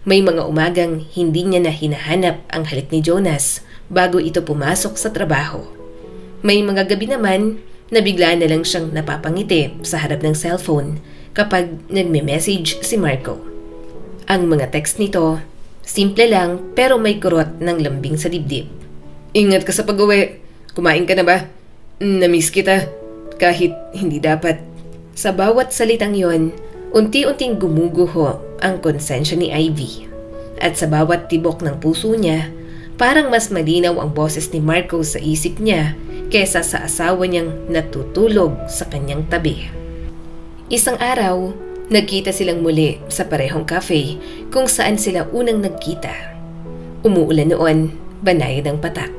May mga umagang hindi niya na hinahanap ang halik ni Jonas bago ito pumasok sa trabaho. May mga gabi naman na bigla na lang siyang napapangiti sa harap ng cellphone kapag nagme-message si Marco. Ang mga text nito, simple lang pero may kurot ng lambing sa dibdib. Ingat ka sa pag-uwi. Kumain ka na ba? Namiss kita. Kahit hindi dapat. Sa bawat salitang yon, unti-unting gumuguho ang konsensya ni Ivy. At sa bawat tibok ng puso niya, parang mas malinaw ang boses ni Marco sa isip niya kesa sa asawa niyang natutulog sa kanyang tabi. Isang araw, nagkita silang muli sa parehong cafe kung saan sila unang nagkita. Umuulan noon, banayad ang patak.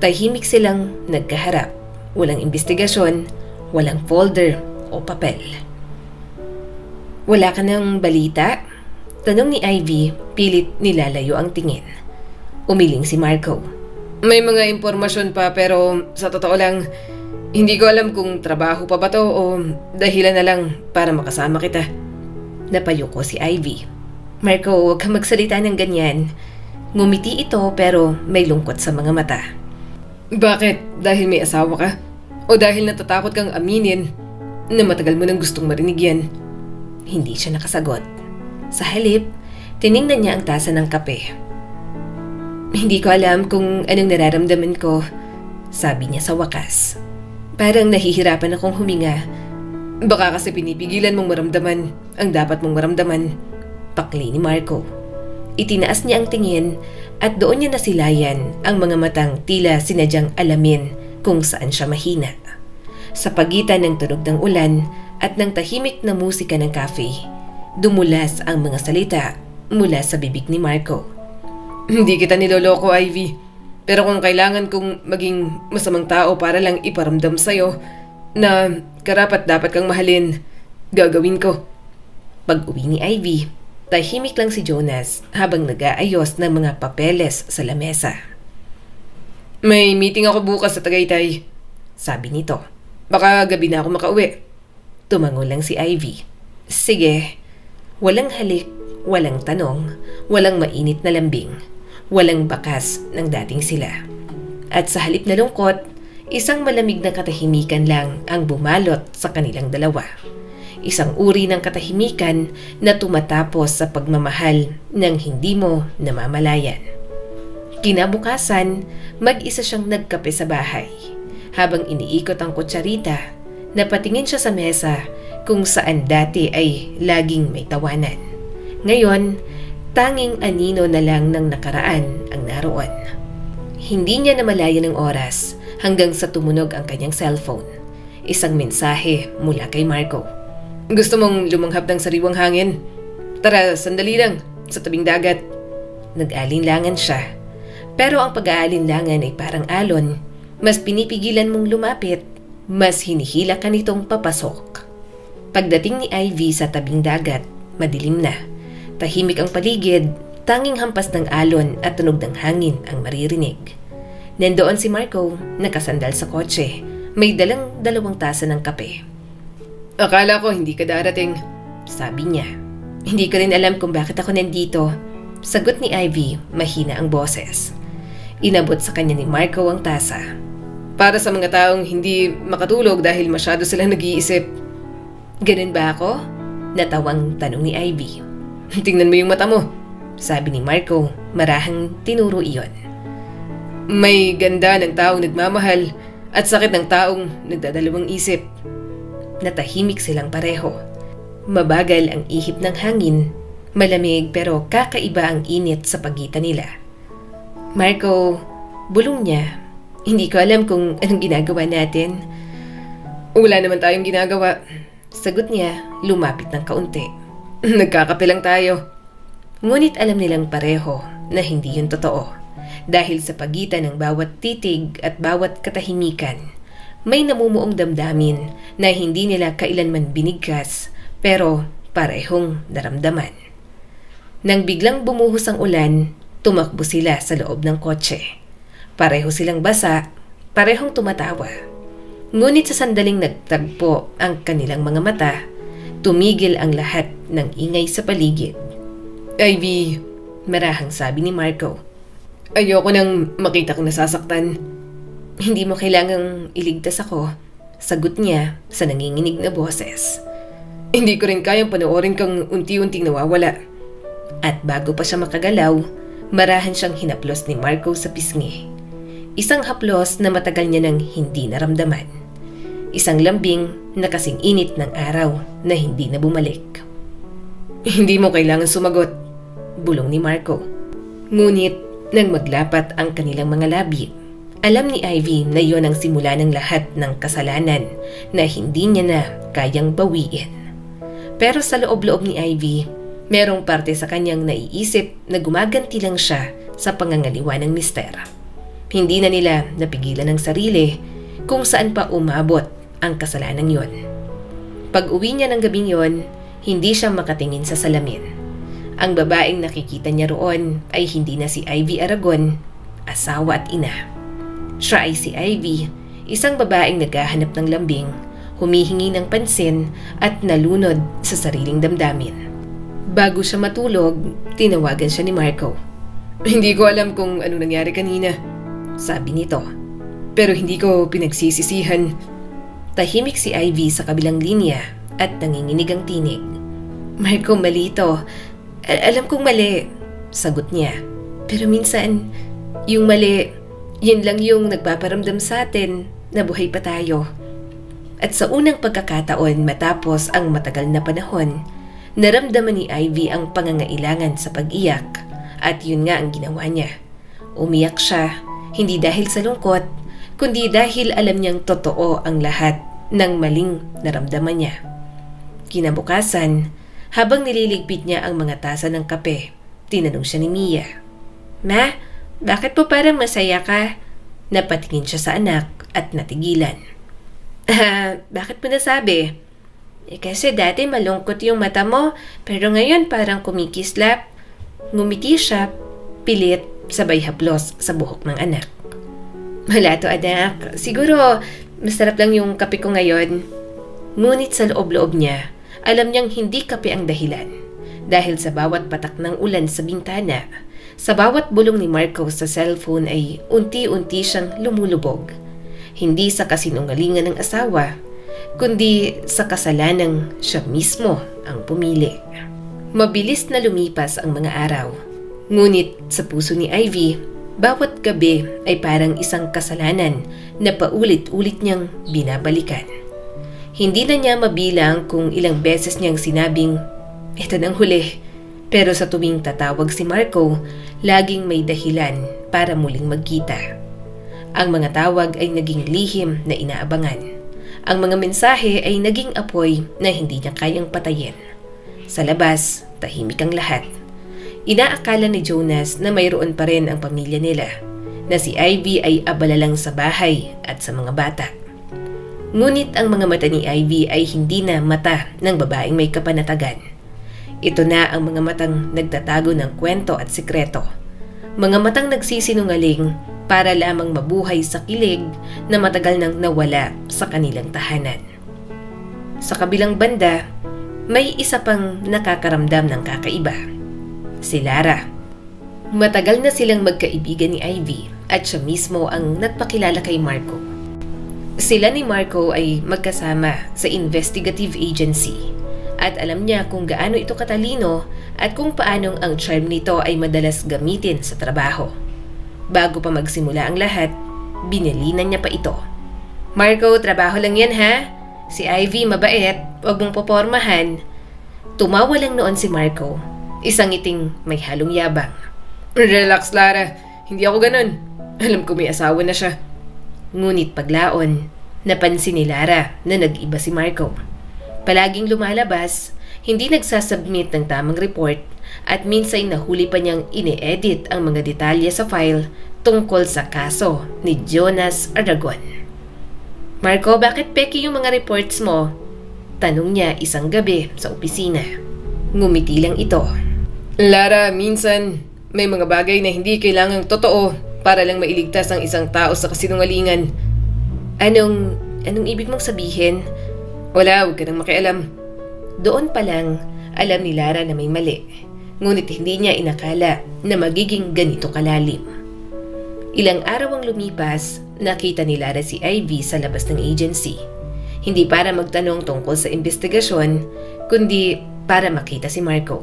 Tahimik silang nagkaharap. Walang investigasyon, walang folder o papel. Wala ka ng balita? Tanong ni Ivy, pilit nilalayo ang tingin. Umiling si Marco. May mga impormasyon pa pero sa totoo lang, hindi ko alam kung trabaho pa ba to o dahilan na lang para makasama kita. Napayuko si Ivy. Marco, huwag kang magsalita ng ganyan. Ngumiti ito pero may lungkot sa mga mata. Bakit? Dahil may asawa ka? O dahil natatakot kang aminin na matagal mo nang gustong marinig yan? Hindi siya nakasagot. Sa halip, tiningnan niya ang tasa ng kape. Hindi ko alam kung anong nararamdaman ko, sabi niya sa wakas. Parang nahihirapan akong huminga. Baka kasi pinipigilan mong maramdaman ang dapat mong maramdaman, pakli ni Marco. Itinaas niya ang tingin at doon niya nasilayan ang mga matang tila sinadyang alamin kung saan siya mahina. Sa pagitan ng tunog ng ulan at ng tahimik na musika ng cafe, dumulas ang mga salita mula sa bibig ni Marco. Hindi kita niloloko, Ivy. Pero kung kailangan kong maging masamang tao para lang iparamdam sa'yo na karapat dapat kang mahalin, gagawin ko. Pag-uwi ni Ivy, tahimik lang si Jonas habang nag-aayos ng mga papeles sa lamesa. May meeting ako bukas sa Tagaytay, sabi nito. Baka gabi na ako makauwi. Tumango lang si Ivy. Sige. Walang halik, walang tanong, walang mainit na lambing, walang bakas ng dating sila. At sa halip na lungkot, isang malamig na katahimikan lang ang bumalot sa kanilang dalawa. Isang uri ng katahimikan na tumatapos sa pagmamahal ng hindi mo namamalayan. Kinabukasan, mag-isa siyang nagkape sa bahay. Habang iniikot ang kutsarita, napatingin siya sa mesa kung saan dati ay laging may tawanan. Ngayon, tanging anino na lang ng nakaraan ang naroon. Hindi niya namalayan ng oras hanggang sa tumunog ang kanyang cellphone. Isang mensahe mula kay Marco. Gusto mong lumanghap ng sariwang hangin? Tara, sandali lang, sa tabing dagat. Nag-alinlangan siya. Pero ang pag-aalinlangan ay parang alon. Mas pinipigilan mong lumapit, mas hinihila ka nitong papasok. Pagdating ni Ivy sa tabing dagat, madilim na. Tahimik ang paligid, tanging hampas ng alon at tunog ng hangin ang maririnig. Nandoon si Marco, nakasandal sa kotse. May dalang 2 tasa ng kape. Akala ko hindi ka darating, sabi niya. Hindi ko rin alam kung bakit ako nandito, sagot ni Ivy, mahina ang boses. Inabot sa kanya ni Marco ang tasa. Para sa mga taong hindi makatulog dahil masyado silang nag-iisip. Ganun ba ako? Natawang tanong ni Ivy. Tingnan mo yung mata mo, sabi ni Marco, marahang tinuro iyon. May ganda ng taong nagmamahal at sakit ng taong nagdadalawang isip. Natahimik silang pareho. Mabagal ang ihip ng hangin, malamig pero kakaiba ang init sa pagitan nila. Marco, Bulong niya. Hindi ko alam kung anong ginagawa natin. Wala naman tayong ginagawa. Sagot niya, lumapit ng kaunti. Nagkakape lang tayo. Ngunit alam nilang pareho na hindi yun totoo. Dahil sa pagitan ng bawat titig at bawat katahimikan, may namumuong damdamin na hindi nila kailanman binigkas pero parehong naramdaman. Nang biglang bumuhos ang ulan, tumakbo sila sa loob ng kotse. Pareho silang basa, parehong tumatawa. Ngunit sa sandaling nagtagpo ang kanilang mga mata, tumigil ang lahat ng ingay sa paligid. Ivy, marahang sabi ni Marco. Ayoko nang makita kang nasasaktan. Hindi mo kailangang iligtas ako, sagot niya sa nanginginig na boses. Hindi ko rin kayang panoorin kang unti-unting nawawala. At bago pa siya makagalaw, marahan siyang hinaplos ni Marco sa pisngi. Isang haplos na matagal niya nang hindi naramdaman. Isang lambing na kasing init ng araw na hindi na bumalik. Hindi mo kailangan sumagot, bulong ni Marco. Ngunit nang maglapat ang kanilang mga labi, alam ni Ivy na yon ang simula ng lahat ng kasalanan na hindi niya na kayang bawiin. Pero sa loob-loob ni Ivy, merong parte sa kanyang naiisip na gumaganti lang siya sa pangangaliwa ng mister. Hindi na nila napigilan ng sarili kung saan pa umabot ang kasalanan yon. Pag-uwi niya ng gabing yon, hindi siya makatingin sa salamin. Ang babaeng nakikita niya roon ay hindi na si Ivy Aragon, asawa at ina. Siya ay si Ivy, isang babaeng naghahanap ng lambing, humihingi ng pansin at nalunod sa sariling damdamin. Bago siya matulog, tinawagan siya ni Marco. Hindi ko alam kung ano nangyari kanina, sabi nito. Pero hindi ko pinagsisisihan. Tahimik si Ivy sa kabilang linya at nanginginig ang tinig. Marco, mali ito. Alam kong mali, sagot niya. Pero minsan, yung mali, yan lang yung nagpaparamdam sa atin na buhay pa tayo. At sa unang pagkakataon matapos ang matagal na panahon, naramdaman ni Ivy ang pangangailangan sa pag-iyak at yun nga ang ginawa niya. Umiyak siya, hindi dahil sa lungkot, kundi dahil alam niyang totoo ang lahat ng maling naramdaman niya. Kinabukasan, habang nililigpit niya ang mga tasa ng kape, tinanong siya ni Mia. Ma, bakit po parang masaya ka? Napatingin siya sa anak at natigilan. Bakit mo nasabi? Kasi dati malungkot yung mata mo, pero ngayon parang kumikislap. Ngumiti siya, pilit, sabay haplos sa buhok ng anak. Wala to anak, siguro masarap lang yung kape ko ngayon. Ngunit sa loob-loob niya, alam niyang hindi kape ang dahilan. Dahil sa bawat patak ng ulan sa bintana, sa bawat bulong ni Marco sa cellphone ay unti-unti siyang lumulubog. Hindi sa kasinungalingan ng asawa, kundi sa kasalanang siya mismo ang pumili. Mabilis na lumipas ang mga araw. Ngunit sa puso ni Ivy, bawat gabi ay parang isang kasalanan na paulit-ulit niyang binabalikan. Hindi na niya mabilang kung ilang beses niyang sinabing, "Ito nang huli." Pero sa tuwing tatawag si Marco, laging may dahilan para muling magkita. Ang mga tawag ay naging lihim na inaabangan. Ang mga mensahe ay naging apoy na hindi niya kayang patayin. Sa labas, tahimik ang lahat. Inaakala ni Jonas na mayroon pa rin ang pamilya nila, na si Ivy ay abala lang sa bahay at sa mga bata. Ngunit ang mga mata ni Ivy ay hindi na mata ng babaeng may kapanatagan. Ito na ang mga matang nagtatago ng kwento at sikreto. Mga matang nagsisinungaling para lamang mabuhay sa kilig na matagal nang nawala sa kanilang tahanan. Sa kabilang banda, may isa pang nakakaramdam ng kakaiba. Si Lara. Matagal na silang magkaibigan ni Ivy at siya mismo ang nagpakilala kay Marco. Sila ni Marco ay magkasama sa investigative agency at alam niya kung gaano ito katalino at kung paanong ang charm nito ay madalas gamitin sa trabaho. Bago pa magsimula ang lahat, binilinan niya pa ito. Marco, trabaho lang yan ha? Si Ivy mabait, huwag mong popormahan. Tumawa lang noon si Marco, isang ngiting may halong yabang. Relax Lara, hindi ako ganun. Alam ko may asawa na siya. Ngunit paglaon, napansin ni Lara na nag-iba si Marco. Palaging lumalabas, hindi nagsasubmit ng tamang report at minsan nahuli pa niyang ine-edit ang mga detalye sa file tungkol sa kaso ni Jonas Aragon. Marco, bakit peki yung mga reports mo? Tanong niya isang gabi sa opisina. Ngumiti lang ito. Lara, minsan may mga bagay na hindi kailangang totoo para lang mailigtas ang isang tao sa kasinungalingan. Anong ibig mong sabihin? Wala, huwag ka nang makialam. Doon pa lang, alam ni Lara na may mali. Ngunit hindi niya inakala na magiging ganito kalalim. Ilang araw ang lumipas, nakita ni Lara si Ivy sa labas ng agency. Hindi para magtanong tungkol sa investigasyon, kundi para makita si Marco.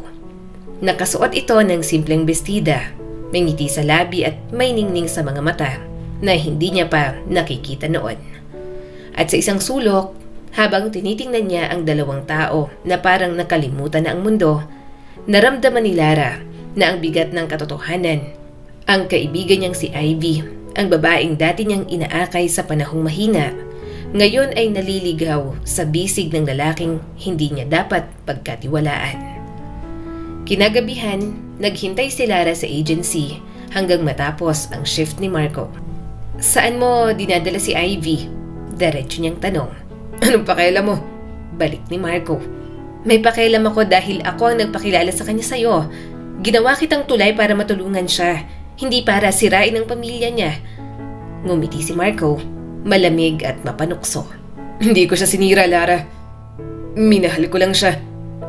Nakasuot ito ng simpleng bestida, may ngiti sa labi at may ningning sa mga mata na hindi niya pa nakikita noon. At sa isang sulok, habang tinitingnan niya ang dalawang tao na parang nakalimutan na ang mundo, naramdaman ni Lara na ang bigat ng katotohanan. Ang kaibigan niyang si Ivy, ang babaeng dati niyang inaakay sa panahong mahina, ngayon ay naliligaw sa bisig ng lalaking hindi niya dapat pagkatiwalaan. Kinagabihan, naghintay si Lara sa agency hanggang matapos ang shift ni Marco. Saan mo dinadala si Ivy? Diretso niyang tanong. Anong pakialam mo? Balik ni Marco. May pakialam ako dahil ako ang nagpakilala sa kanya sa'yo. Ginawa kitang tulay para matulungan siya, hindi para sirain ang pamilya niya. Ngumiti si Marco, malamig at mapanukso. Hindi ko siya sinira, Lara. Minahal ko lang siya.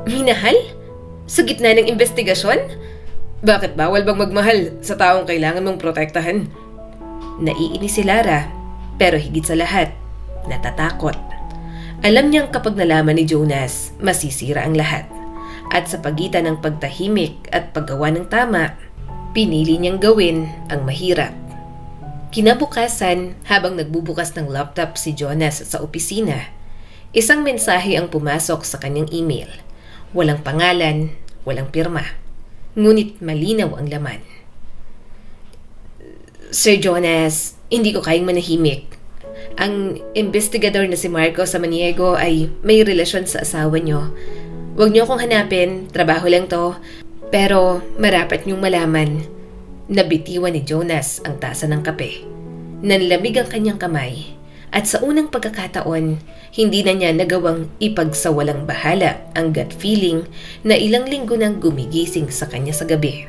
Minahal? Sa gitna ng investigasyon? Bakit bawal bang magmahal sa taong kailangan mong protektahan? Naiinis si Lara, pero higit sa lahat, natatakot. Alam niyang kapag nalaman ni Jonas, masisira ang lahat. At sa pagitan ng pagtahimik at paggawa ng tama, pinili niyang gawin ang mahirap. Kinabukasan, habang nagbubukas ng laptop si Jonas sa opisina, isang mensahe ang pumasok sa kanyang email. Walang pangalan, walang pirma. Ngunit malinaw ang laman. Sir Jonas, hindi ko kayang manahimik. Ang investigador na si Marco Samaniego ay may relasyon sa asawa niyo. Huwag niyo akong hanapin, trabaho lang to. Pero marapat niyong malaman. Nabitiwan ni Jonas ang tasa ng kape. Nanlamig ang kanyang kamay. At sa unang pagkakataon, hindi na niya nagawang ipagsawalang bahala ang gut feeling na ilang linggo nang gumigising sa kanya sa gabi.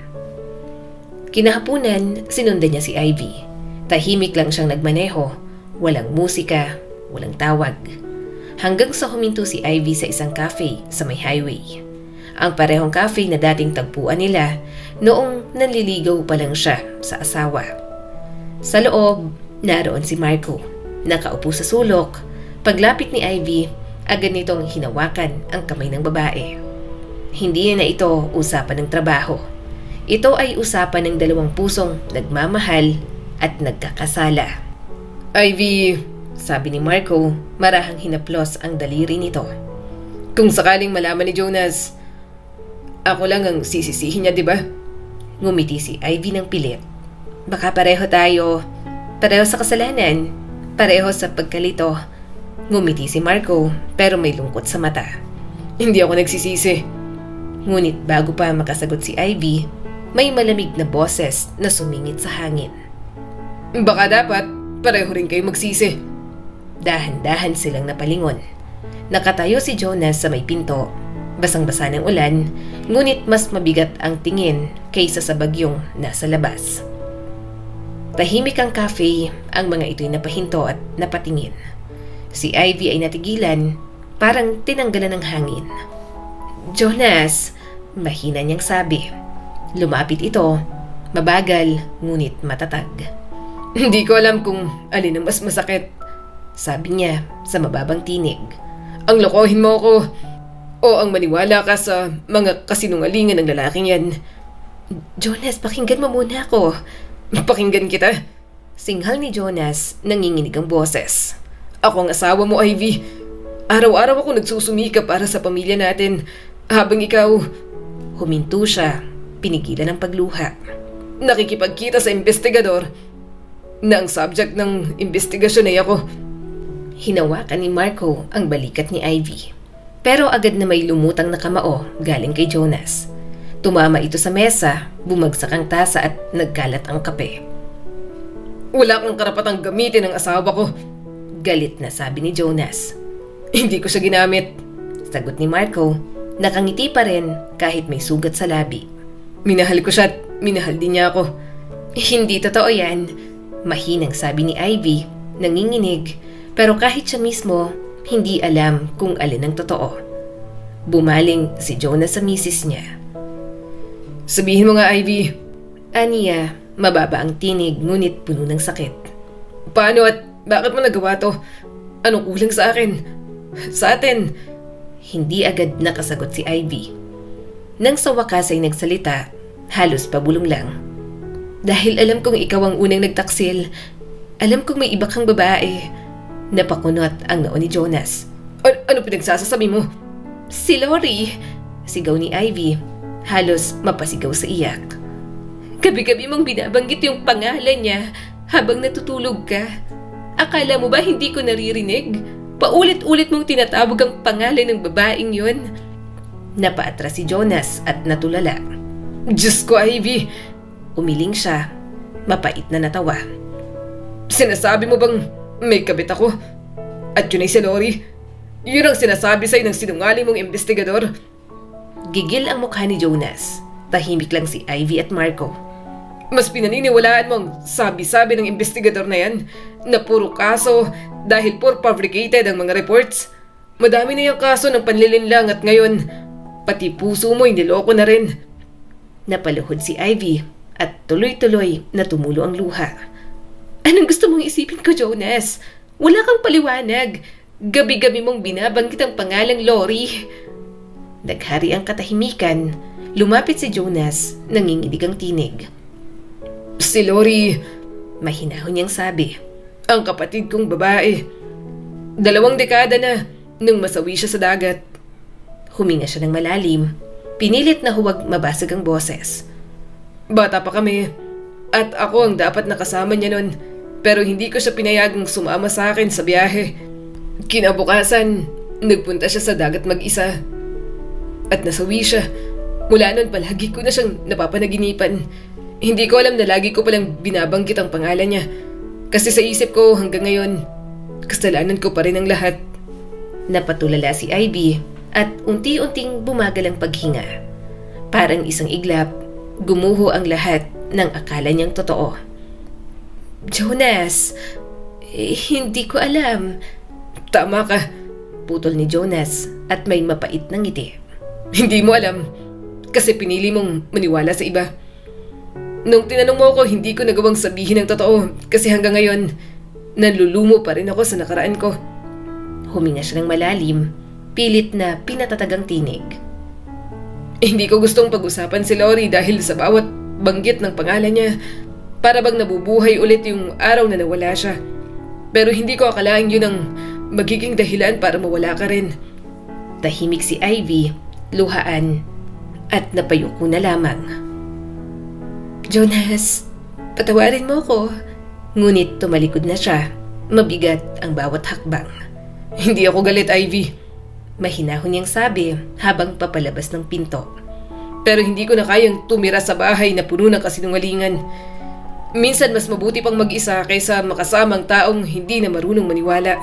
Kinahaponan, sinundan niya si Ivy. Tahimik lang siyang nagmaneho. Walang musika, walang tawag. Hanggang sa huminto si Ivy sa isang cafe sa may highway. Ang parehong cafe na dating tagpuan nila noong nanliligaw pa lang siya sa asawa. Sa loob, naroon si Marco. Nakaupo sa sulok. Paglapit ni Ivy, agad nitong hinawakan ang kamay ng babae. Hindi na ito usapan ng trabaho. Ito ay usapan ng dalawang pusong nagmamahal at nagkakasala. Ivy, sabi ni Marco, marahang hinaplos ang daliri nito. Kung sakaling malaman ni Jonas, ako lang ang sisisihin niya, di ba? Ngumiti si Ivy ng pilit. Baka pareho tayo. Pareho sa kasalanan. Pareho sa pagkalito. Ngumiti si Marco, pero may lungkot sa mata. Hindi ako nagsisisi. Ngunit bago pa makasagot si Ivy, may malamig na boses na sumingit sa hangin. Baka dapat pareho rin kayo magsisi. Dahan-dahan silang napalingon. Nakatayo si Jonas sa may pinto. Basang-basa ng ulan, ngunit mas mabigat ang tingin kaysa sa bagyong nasa labas. Tahimik ang cafe, ang mga ito'y napahinto at napatingin. Si Ivy ay natigilan, parang tinanggalan ng hangin. Jonas, mahina niyang sabi. Lumapit ito, mabagal ngunit matatag. Hindi ko alam kung alin ang mas masakit, sabi niya sa mababang tinig. Ang lokohin mo ako o ang maniwala ka sa mga kasinungalingan ng lalaking yan. Jonas, pakinggan mo muna ako. Pakinggan kita. Singhal ni Jonas, nanginginig ang boses. Ako ang asawa mo, Ivy. Araw-araw ako nagsusumika para sa pamilya natin. Habang ikaw... Huminto siya, pinigilan ang pagluha. Nakikipagkita sa investigador. na ang subject ng investigasyon ay ako. Hinawakan ni Marco ang balikat ni Ivy. Pero agad na may lumutang na kamao galing kay Jonas. Tumama ito sa mesa, bumagsak ang tasa at nagkalat ang kape. Wala kang karapatang gamitin ang asawa ko. Galit na sabi ni Jonas. Hindi ko siya ginamit. Sagot ni Marco, nakangiti pa rin kahit may sugat sa labi. Minahal ko siya at minahal din niya ako. Hindi totoo yan. Mahinang sabi ni Ivy, nanginginig, pero kahit siya mismo, hindi alam kung alin ang totoo. Bumaling si Jonas sa misis niya. Sabihin mo nga, Ivy. Aniya, mababa ang tinig ngunit puno ng sakit. Paano at bakit mo nagawa to? Anong kulang sa akin? Sa atin? Hindi agad nakasagot si Ivy. Nang sa wakas ay nagsalita, halos pabulong lang. Dahil alam kong ikaw ang unang nagtaksil. Alam kong may iba kang babae. Napakunot ang noo ni Jonas. Ano pinagsasasabi mo? Si Lori! Sigaw ni Ivy. Halos mapasigaw sa iyak. Gabi-gabi mong binabanggit yung pangalan niya habang natutulog ka. Akala mo ba hindi ko naririnig? Paulit-ulit mong tinatawag ang pangalan ng babaeng yon. Napaatras si Jonas at natulala. Diyos ko, Ivy! Umiling siya. Mapait na natawa. Sinasabi mo bang may kabit ako? At yun ay si Lori? Yun ang sinasabi sa'yo ng sinungaling mong investigador? Gigil ang mukha ni Jonas. Tahimik lang si Ivy at Marco. Mas pinaniniwalaan mo ang sabi-sabi ng investigador na yan na puro kaso dahil puro fabricated ang mga reports. Madami na yung kaso ng panlilinlang at ngayon, pati puso mo niloko na rin. Napaluhod si Ivy at tuloy-tuloy na tumulo ang luha. Anong gusto mong isipin ko, Jonas? Wala kang paliwanag. Gabi-gabi mong binabanggit ang pangalang Lori. Naghari ang katahimikan. Lumapit si Jonas, nanginginig ang tinig. Si Lori, mahinahon niyang sabi. Ang kapatid kong babae. 2 dekada na nung masawi siya sa dagat. Huminga siya ng malalim. Pinilit na huwag mabasag ang boses. Bata pa kami at ako ang dapat nakasama niya nun, pero hindi ko siya pinayagang sumama sa akin sa biyahe. Kinabukasan, nagpunta siya sa dagat mag-isa at nasawi siya. Mula nun palagi ko na siyang napapanaginipan. Hindi ko alam na lagi ko palang binabanggit ang pangalan niya. Kasi sa isip ko hanggang ngayon, kasalanan ko pa rin ang lahat. Napatulala si Ivy at unti-unting bumagal ang paghinga. Parang isang iglap, gumuho ang lahat ng akala niyang totoo. Jonas, hindi ko alam. Tama ka, putol ni Jonas at may mapait na ngiti. Hindi mo alam kasi pinili mong maniwala sa iba. Nung tinanong mo ako, hindi ko nagawang sabihin ang totoo kasi hanggang ngayon, nalulumo pa rin ako sa nakaraan ko. Huminga siya ng malalim, pilit na pinatatagang tinig. Hindi ko gustong pag-usapan si Lori dahil sa bawat banggit ng pangalan niya, para bang nabubuhay ulit yung araw na nawala siya. Pero hindi ko akalain yun ang magiging dahilan para mawala ka rin. Tahimik si Ivy, luhaan, at napayuko na lamang. Jonas, patawarin mo ko. Ngunit tumalikod na siya. Mabigat ang bawat hakbang. Hindi ako galit, Ivy. Mahinahon niyang sabi habang papalabas ng pinto. Pero hindi ko na kayang tumira sa bahay na puno ng kasinungalingan. Minsan mas mabuti pang mag-isa kaysa makasamang taong hindi na marunong maniwala.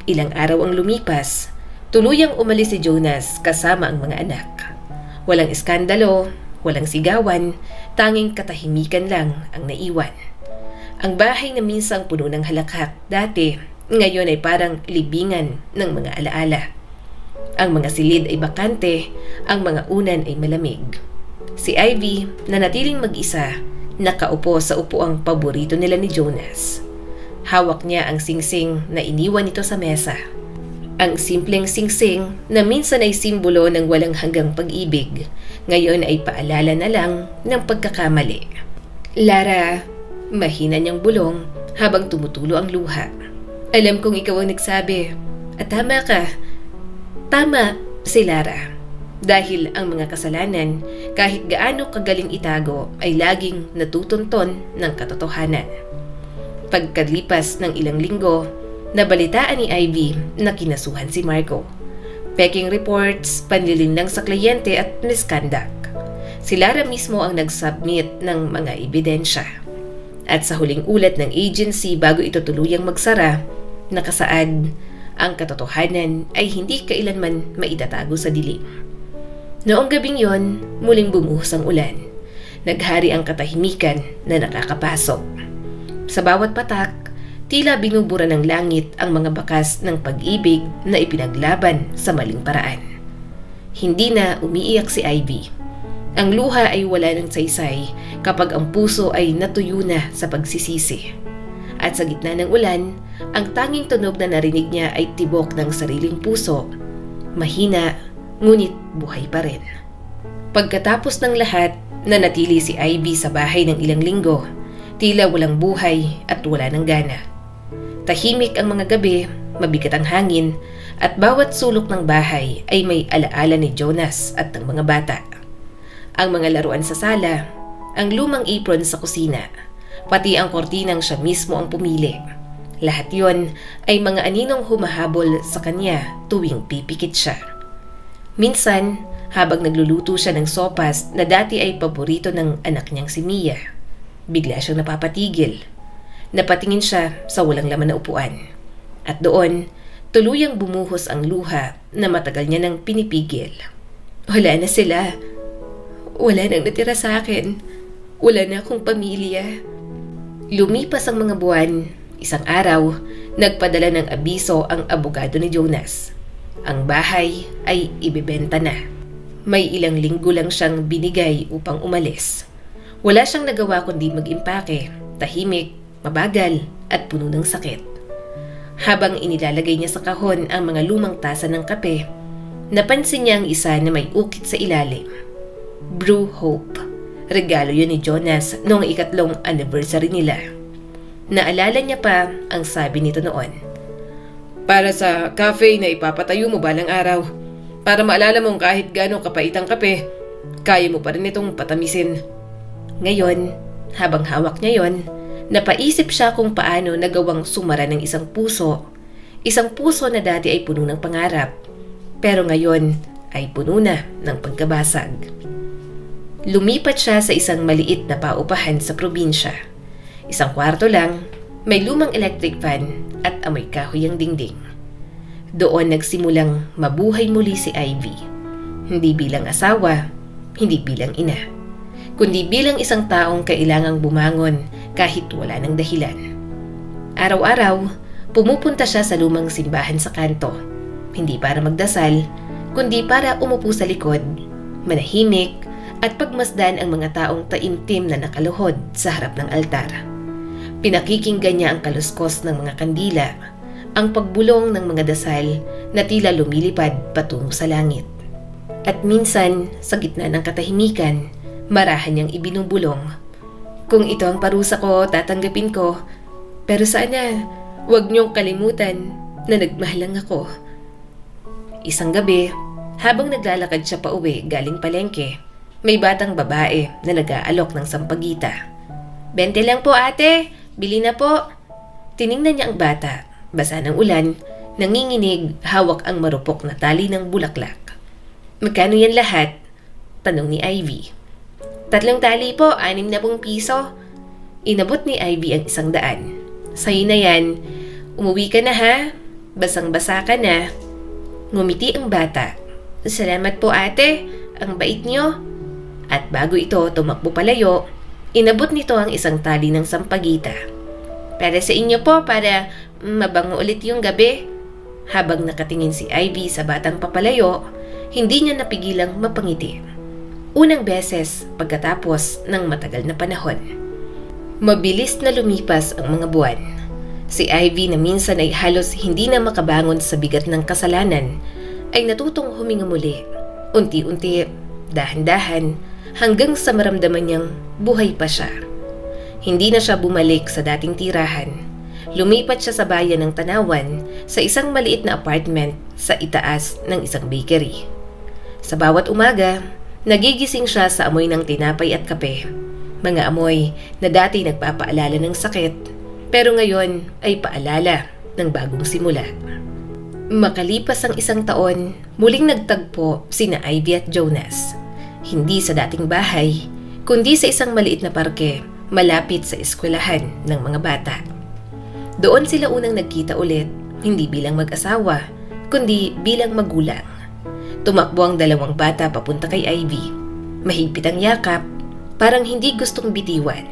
Ilang araw ang lumipas. Tuluyang umalis si Jonas kasama ang mga anak. Walang iskandalo, walang sigawan, tanging katahimikan lang ang naiwan. Ang bahay na minsang puno ng halakhak dati, ngayon ay parang libingan ng mga alaala. Ang mga silid ay bakante, ang mga unan ay malamig. Si Ivy, na natiling mag-isa, nakaupo sa upuang paborito nila ni Jonas. Hawak niya ang singsing na iniwan nito sa mesa. Ang simpleng singsing na minsan ay simbolo ng walang hanggang pag-ibig, ngayon ay paalala na lang ng pagkakamali. Lara, mahina niyang bulong habang tumutulo ang luha. Alam kong ikaw ang nagsabi. At tama ka. Tama si Lara. Dahil ang mga kasalanan, kahit gaano kagaling itago, ay laging natutunton ng katotohanan. Pagkalipas ng ilang linggo, nabalitaan ni Ivy na kinasuhan si Marco. Peking reports, panlilinlang sa kliyente at misconduct. Si Lara mismo ang nag-submit ng mga ebidensya. At sa huling ulat ng agency bago ito tuluyang magsara, nakasaad, ang katotohanan ay hindi kailanman maitatago sa dilim. Noong gabing yon, muling bumuhos ang ulan. Naghari ang katahimikan na nakakapasok. Sa bawat patak, tila binubura ng langit ang mga bakas ng pag-ibig na ipinaglaban sa maling paraan. Hindi na umiiyak si Ivy. Ang luha ay wala ng saysay kapag ang puso ay natuyo na sa pagsisisi. At sa gitna ng ulan, ang tanging tunog na narinig niya ay tibok ng sariling puso. Mahina, ngunit buhay pa rin. Pagkatapos ng lahat, nanatili si Ivy sa bahay ng ilang linggo. Tila walang buhay at wala ng gana. Tahimik ang mga gabi, mabigat ang hangin, at bawat sulok ng bahay ay may alaala ni Jonas at ng mga bata. Ang mga laruan sa sala, ang lumang apron sa kusina, pati ang kortinang siya mismo ang pumili. Lahat yon ay mga aninong humahabol sa kanya tuwing pipikit siya. Minsan, habang nagluluto siya ng sopas na dati ay paborito ng anak niyang si Mia, bigla siyang napapatigil. Napatingin siya sa walang laman na upuan. At doon, tuluyang bumuhos ang luha na matagal niya nang pinipigil. Wala na sila. Wala nang natira sa akin. Wala na akong pamilya. Lumipas ang mga buwan. Isang araw, nagpadala ng abiso ang abogado ni Jonas. Ang bahay ay ibebenta na. May ilang linggo lang siyang binigay upang umalis. Wala siyang nagawa kundi mag-impake, tahimik, mabagal at puno ng sakit. Habang inilalagay niya sa kahon ang mga lumang tasa ng kape, napansin niya ang isa na may ukit sa ilalim. Brew Hope. Regalo yun ni Jonas noong 3rd anniversary nila. Naalala niya pa ang sabi nito noon. Para sa cafe na ipapatayo mo balang araw. Para maalala mong kahit gaano kapait ang kape, kaya mo pa rin itong patamisin. Ngayon, habang hawak niya yon, napaisip siya kung paano nagawang sumara ng isang puso na dati ay puno ng pangarap, pero ngayon ay puno na ng pagkabasag. Lumipat siya sa isang maliit na paupahan sa probinsya. Isang kwarto lang, may lumang electric fan at amoy kahoy ang dingding. Doon nagsimulang mabuhay muli si Ivy. Hindi bilang asawa, hindi bilang ina, kundi bilang isang taong kailangang bumangon kahit wala ng dahilan. Araw-araw, pumupunta siya sa lumang simbahan sa kanto. Hindi para magdasal, kundi para umupo sa likod, manahimik, at pagmasdan ang mga taong taimtim na nakaluhod sa harap ng altar. Pinakikinggan niya ang kaluskos ng mga kandila, ang pagbulong ng mga dasal na tila lumilipad patungo sa langit. At minsan, sa gitna ng katahimikan, marahan niyang ibinubulong. Kung ito ang parusa ko, tatanggapin ko. Pero sana, huwag niyong kalimutan na nagmahalang ako. Isang gabi, habang naglalakad siya pauwi galing palengke, may batang babae na nag-aalok ng sampagita. 20 lang po ate, bili na po. Tiningnan niya ang bata, basa ng ulan, nanginginig, hawak ang marupok na tali ng bulaklak. Magkano yan lahat? Tanong ni Ivy. 3 tali po, 60 piso. Inabot ni Ivy ang 100. Sa'yo na yan, umuwi ka na ha? Basang-basa ka na. Ngumiti ang bata. Salamat po ate, ang bait niyo. At bago ito tumakbo palayo, inabot nito ang 1 tali ng sampagita. Para sa inyo po, para mabango ulit yung gabi. Habang nakatingin si Ivy sa batang papalayo, hindi niya napigilang mapangiti. Unang beses pagkatapos ng matagal na panahon. Mabilis na lumipas ang mga buwan. Si Ivy na minsan ay halos hindi na makabangon sa bigat ng kasalanan, ay natutong huminga muli. Unti-unti, dahan-dahan, hanggang sa maramdaman niyang buhay pa siya. Hindi na siya bumalik sa dating tirahan. Lumipat siya sa bayan ng Tanawan sa isang maliit na apartment sa itaas ng isang bakery. Sa bawat umaga, nagigising siya sa amoy ng tinapay at kape. Mga amoy na dati nagpapaalala ng sakit, pero ngayon ay paalala ng bagong simula. Makalipas ang 1 taon, muling nagtagpo sina Ivy at Jonas. Hindi sa dating bahay, kundi sa isang maliit na parke malapit sa eskwelahan ng mga bata. Doon sila unang nagkita ulit, hindi bilang mag-asawa, kundi bilang magulang. Tumakbo ang 2 bata papunta kay Ivy. Mahigpit ang yakap, parang hindi gustong bitiwan.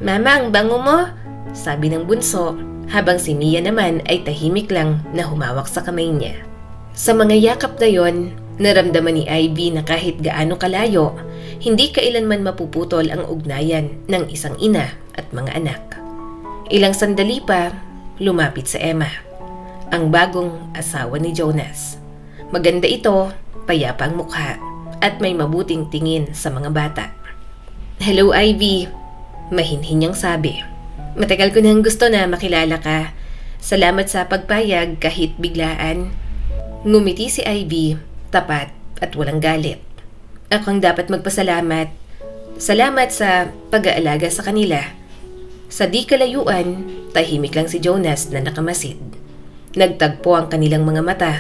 "Mama, ang bango mo," sabi ng bunso, habang si Mia naman ay tahimik lang na humawak sa kamay niya. Sa mga yakap na yon, naramdaman ni Ivy na kahit gaano kalayo, hindi kailanman mapuputol ang ugnayan ng isang ina at mga anak. Ilang sandali pa, lumapit si Emma, ang bagong asawa ni Jonas. Maganda ito, payapa ang mukha, at may mabuting tingin sa mga bata. "Hello, Ivy," mahinhin niyang sabi. "Matagal ko nang gusto na makilala ka. Salamat sa pagpayag kahit biglaan." Ngumiti si Ivy, tapat at walang galit. "Ako ang dapat magpasalamat. Salamat sa pag-aalaga sa kanila." Sa di kalayuan, tahimik lang si Jonas na nakamasid. Nagtagpo ang kanilang mga mata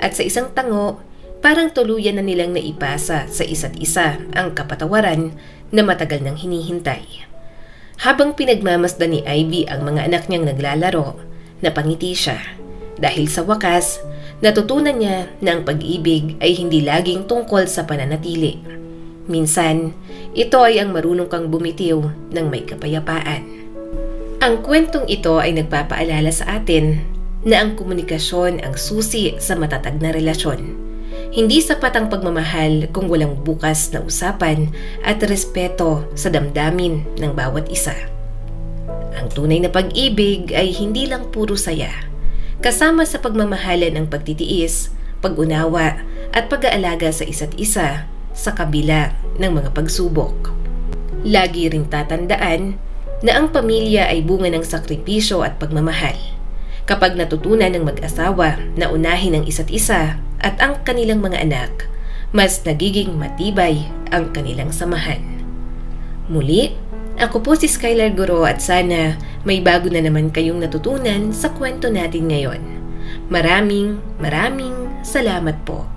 at sa isang tango, parang tuluyan na nilang naipasa sa isa't isa ang kapatawaran na matagal nang hinihintay. Habang pinagmamasdan ni Ivy ang mga anak niyang naglalaro, napangiti siya. Dahil sa wakas, natutunan niya na ang pag-ibig ay hindi laging tungkol sa pananatili. Minsan, ito ay ang marunong kang bumitiw ng may kapayapaan. Ang kwentong ito ay nagpapaalala sa atin na ang komunikasyon ang susi sa matatag na relasyon. Hindi sapat ang pagmamahal kung walang bukas na usapan at respeto sa damdamin ng bawat isa. Ang tunay na pag-ibig ay hindi lang puro saya. Kasama sa pagmamahalan ang pagtitiis, pag-unawa at pag-aalaga sa isa't isa sa kabila ng mga pagsubok. Lagi ring tatandaan na ang pamilya ay bunga ng sakripisyo at pagmamahal. Kapag natutunan ng mag-asawa na unahin ang isa't isa at ang kanilang mga anak, mas nagiging matibay ang kanilang samahan. Muli, ako po si Skylar Guro at sana may bago na naman kayong natutunan sa kwento natin ngayon. Maraming salamat po.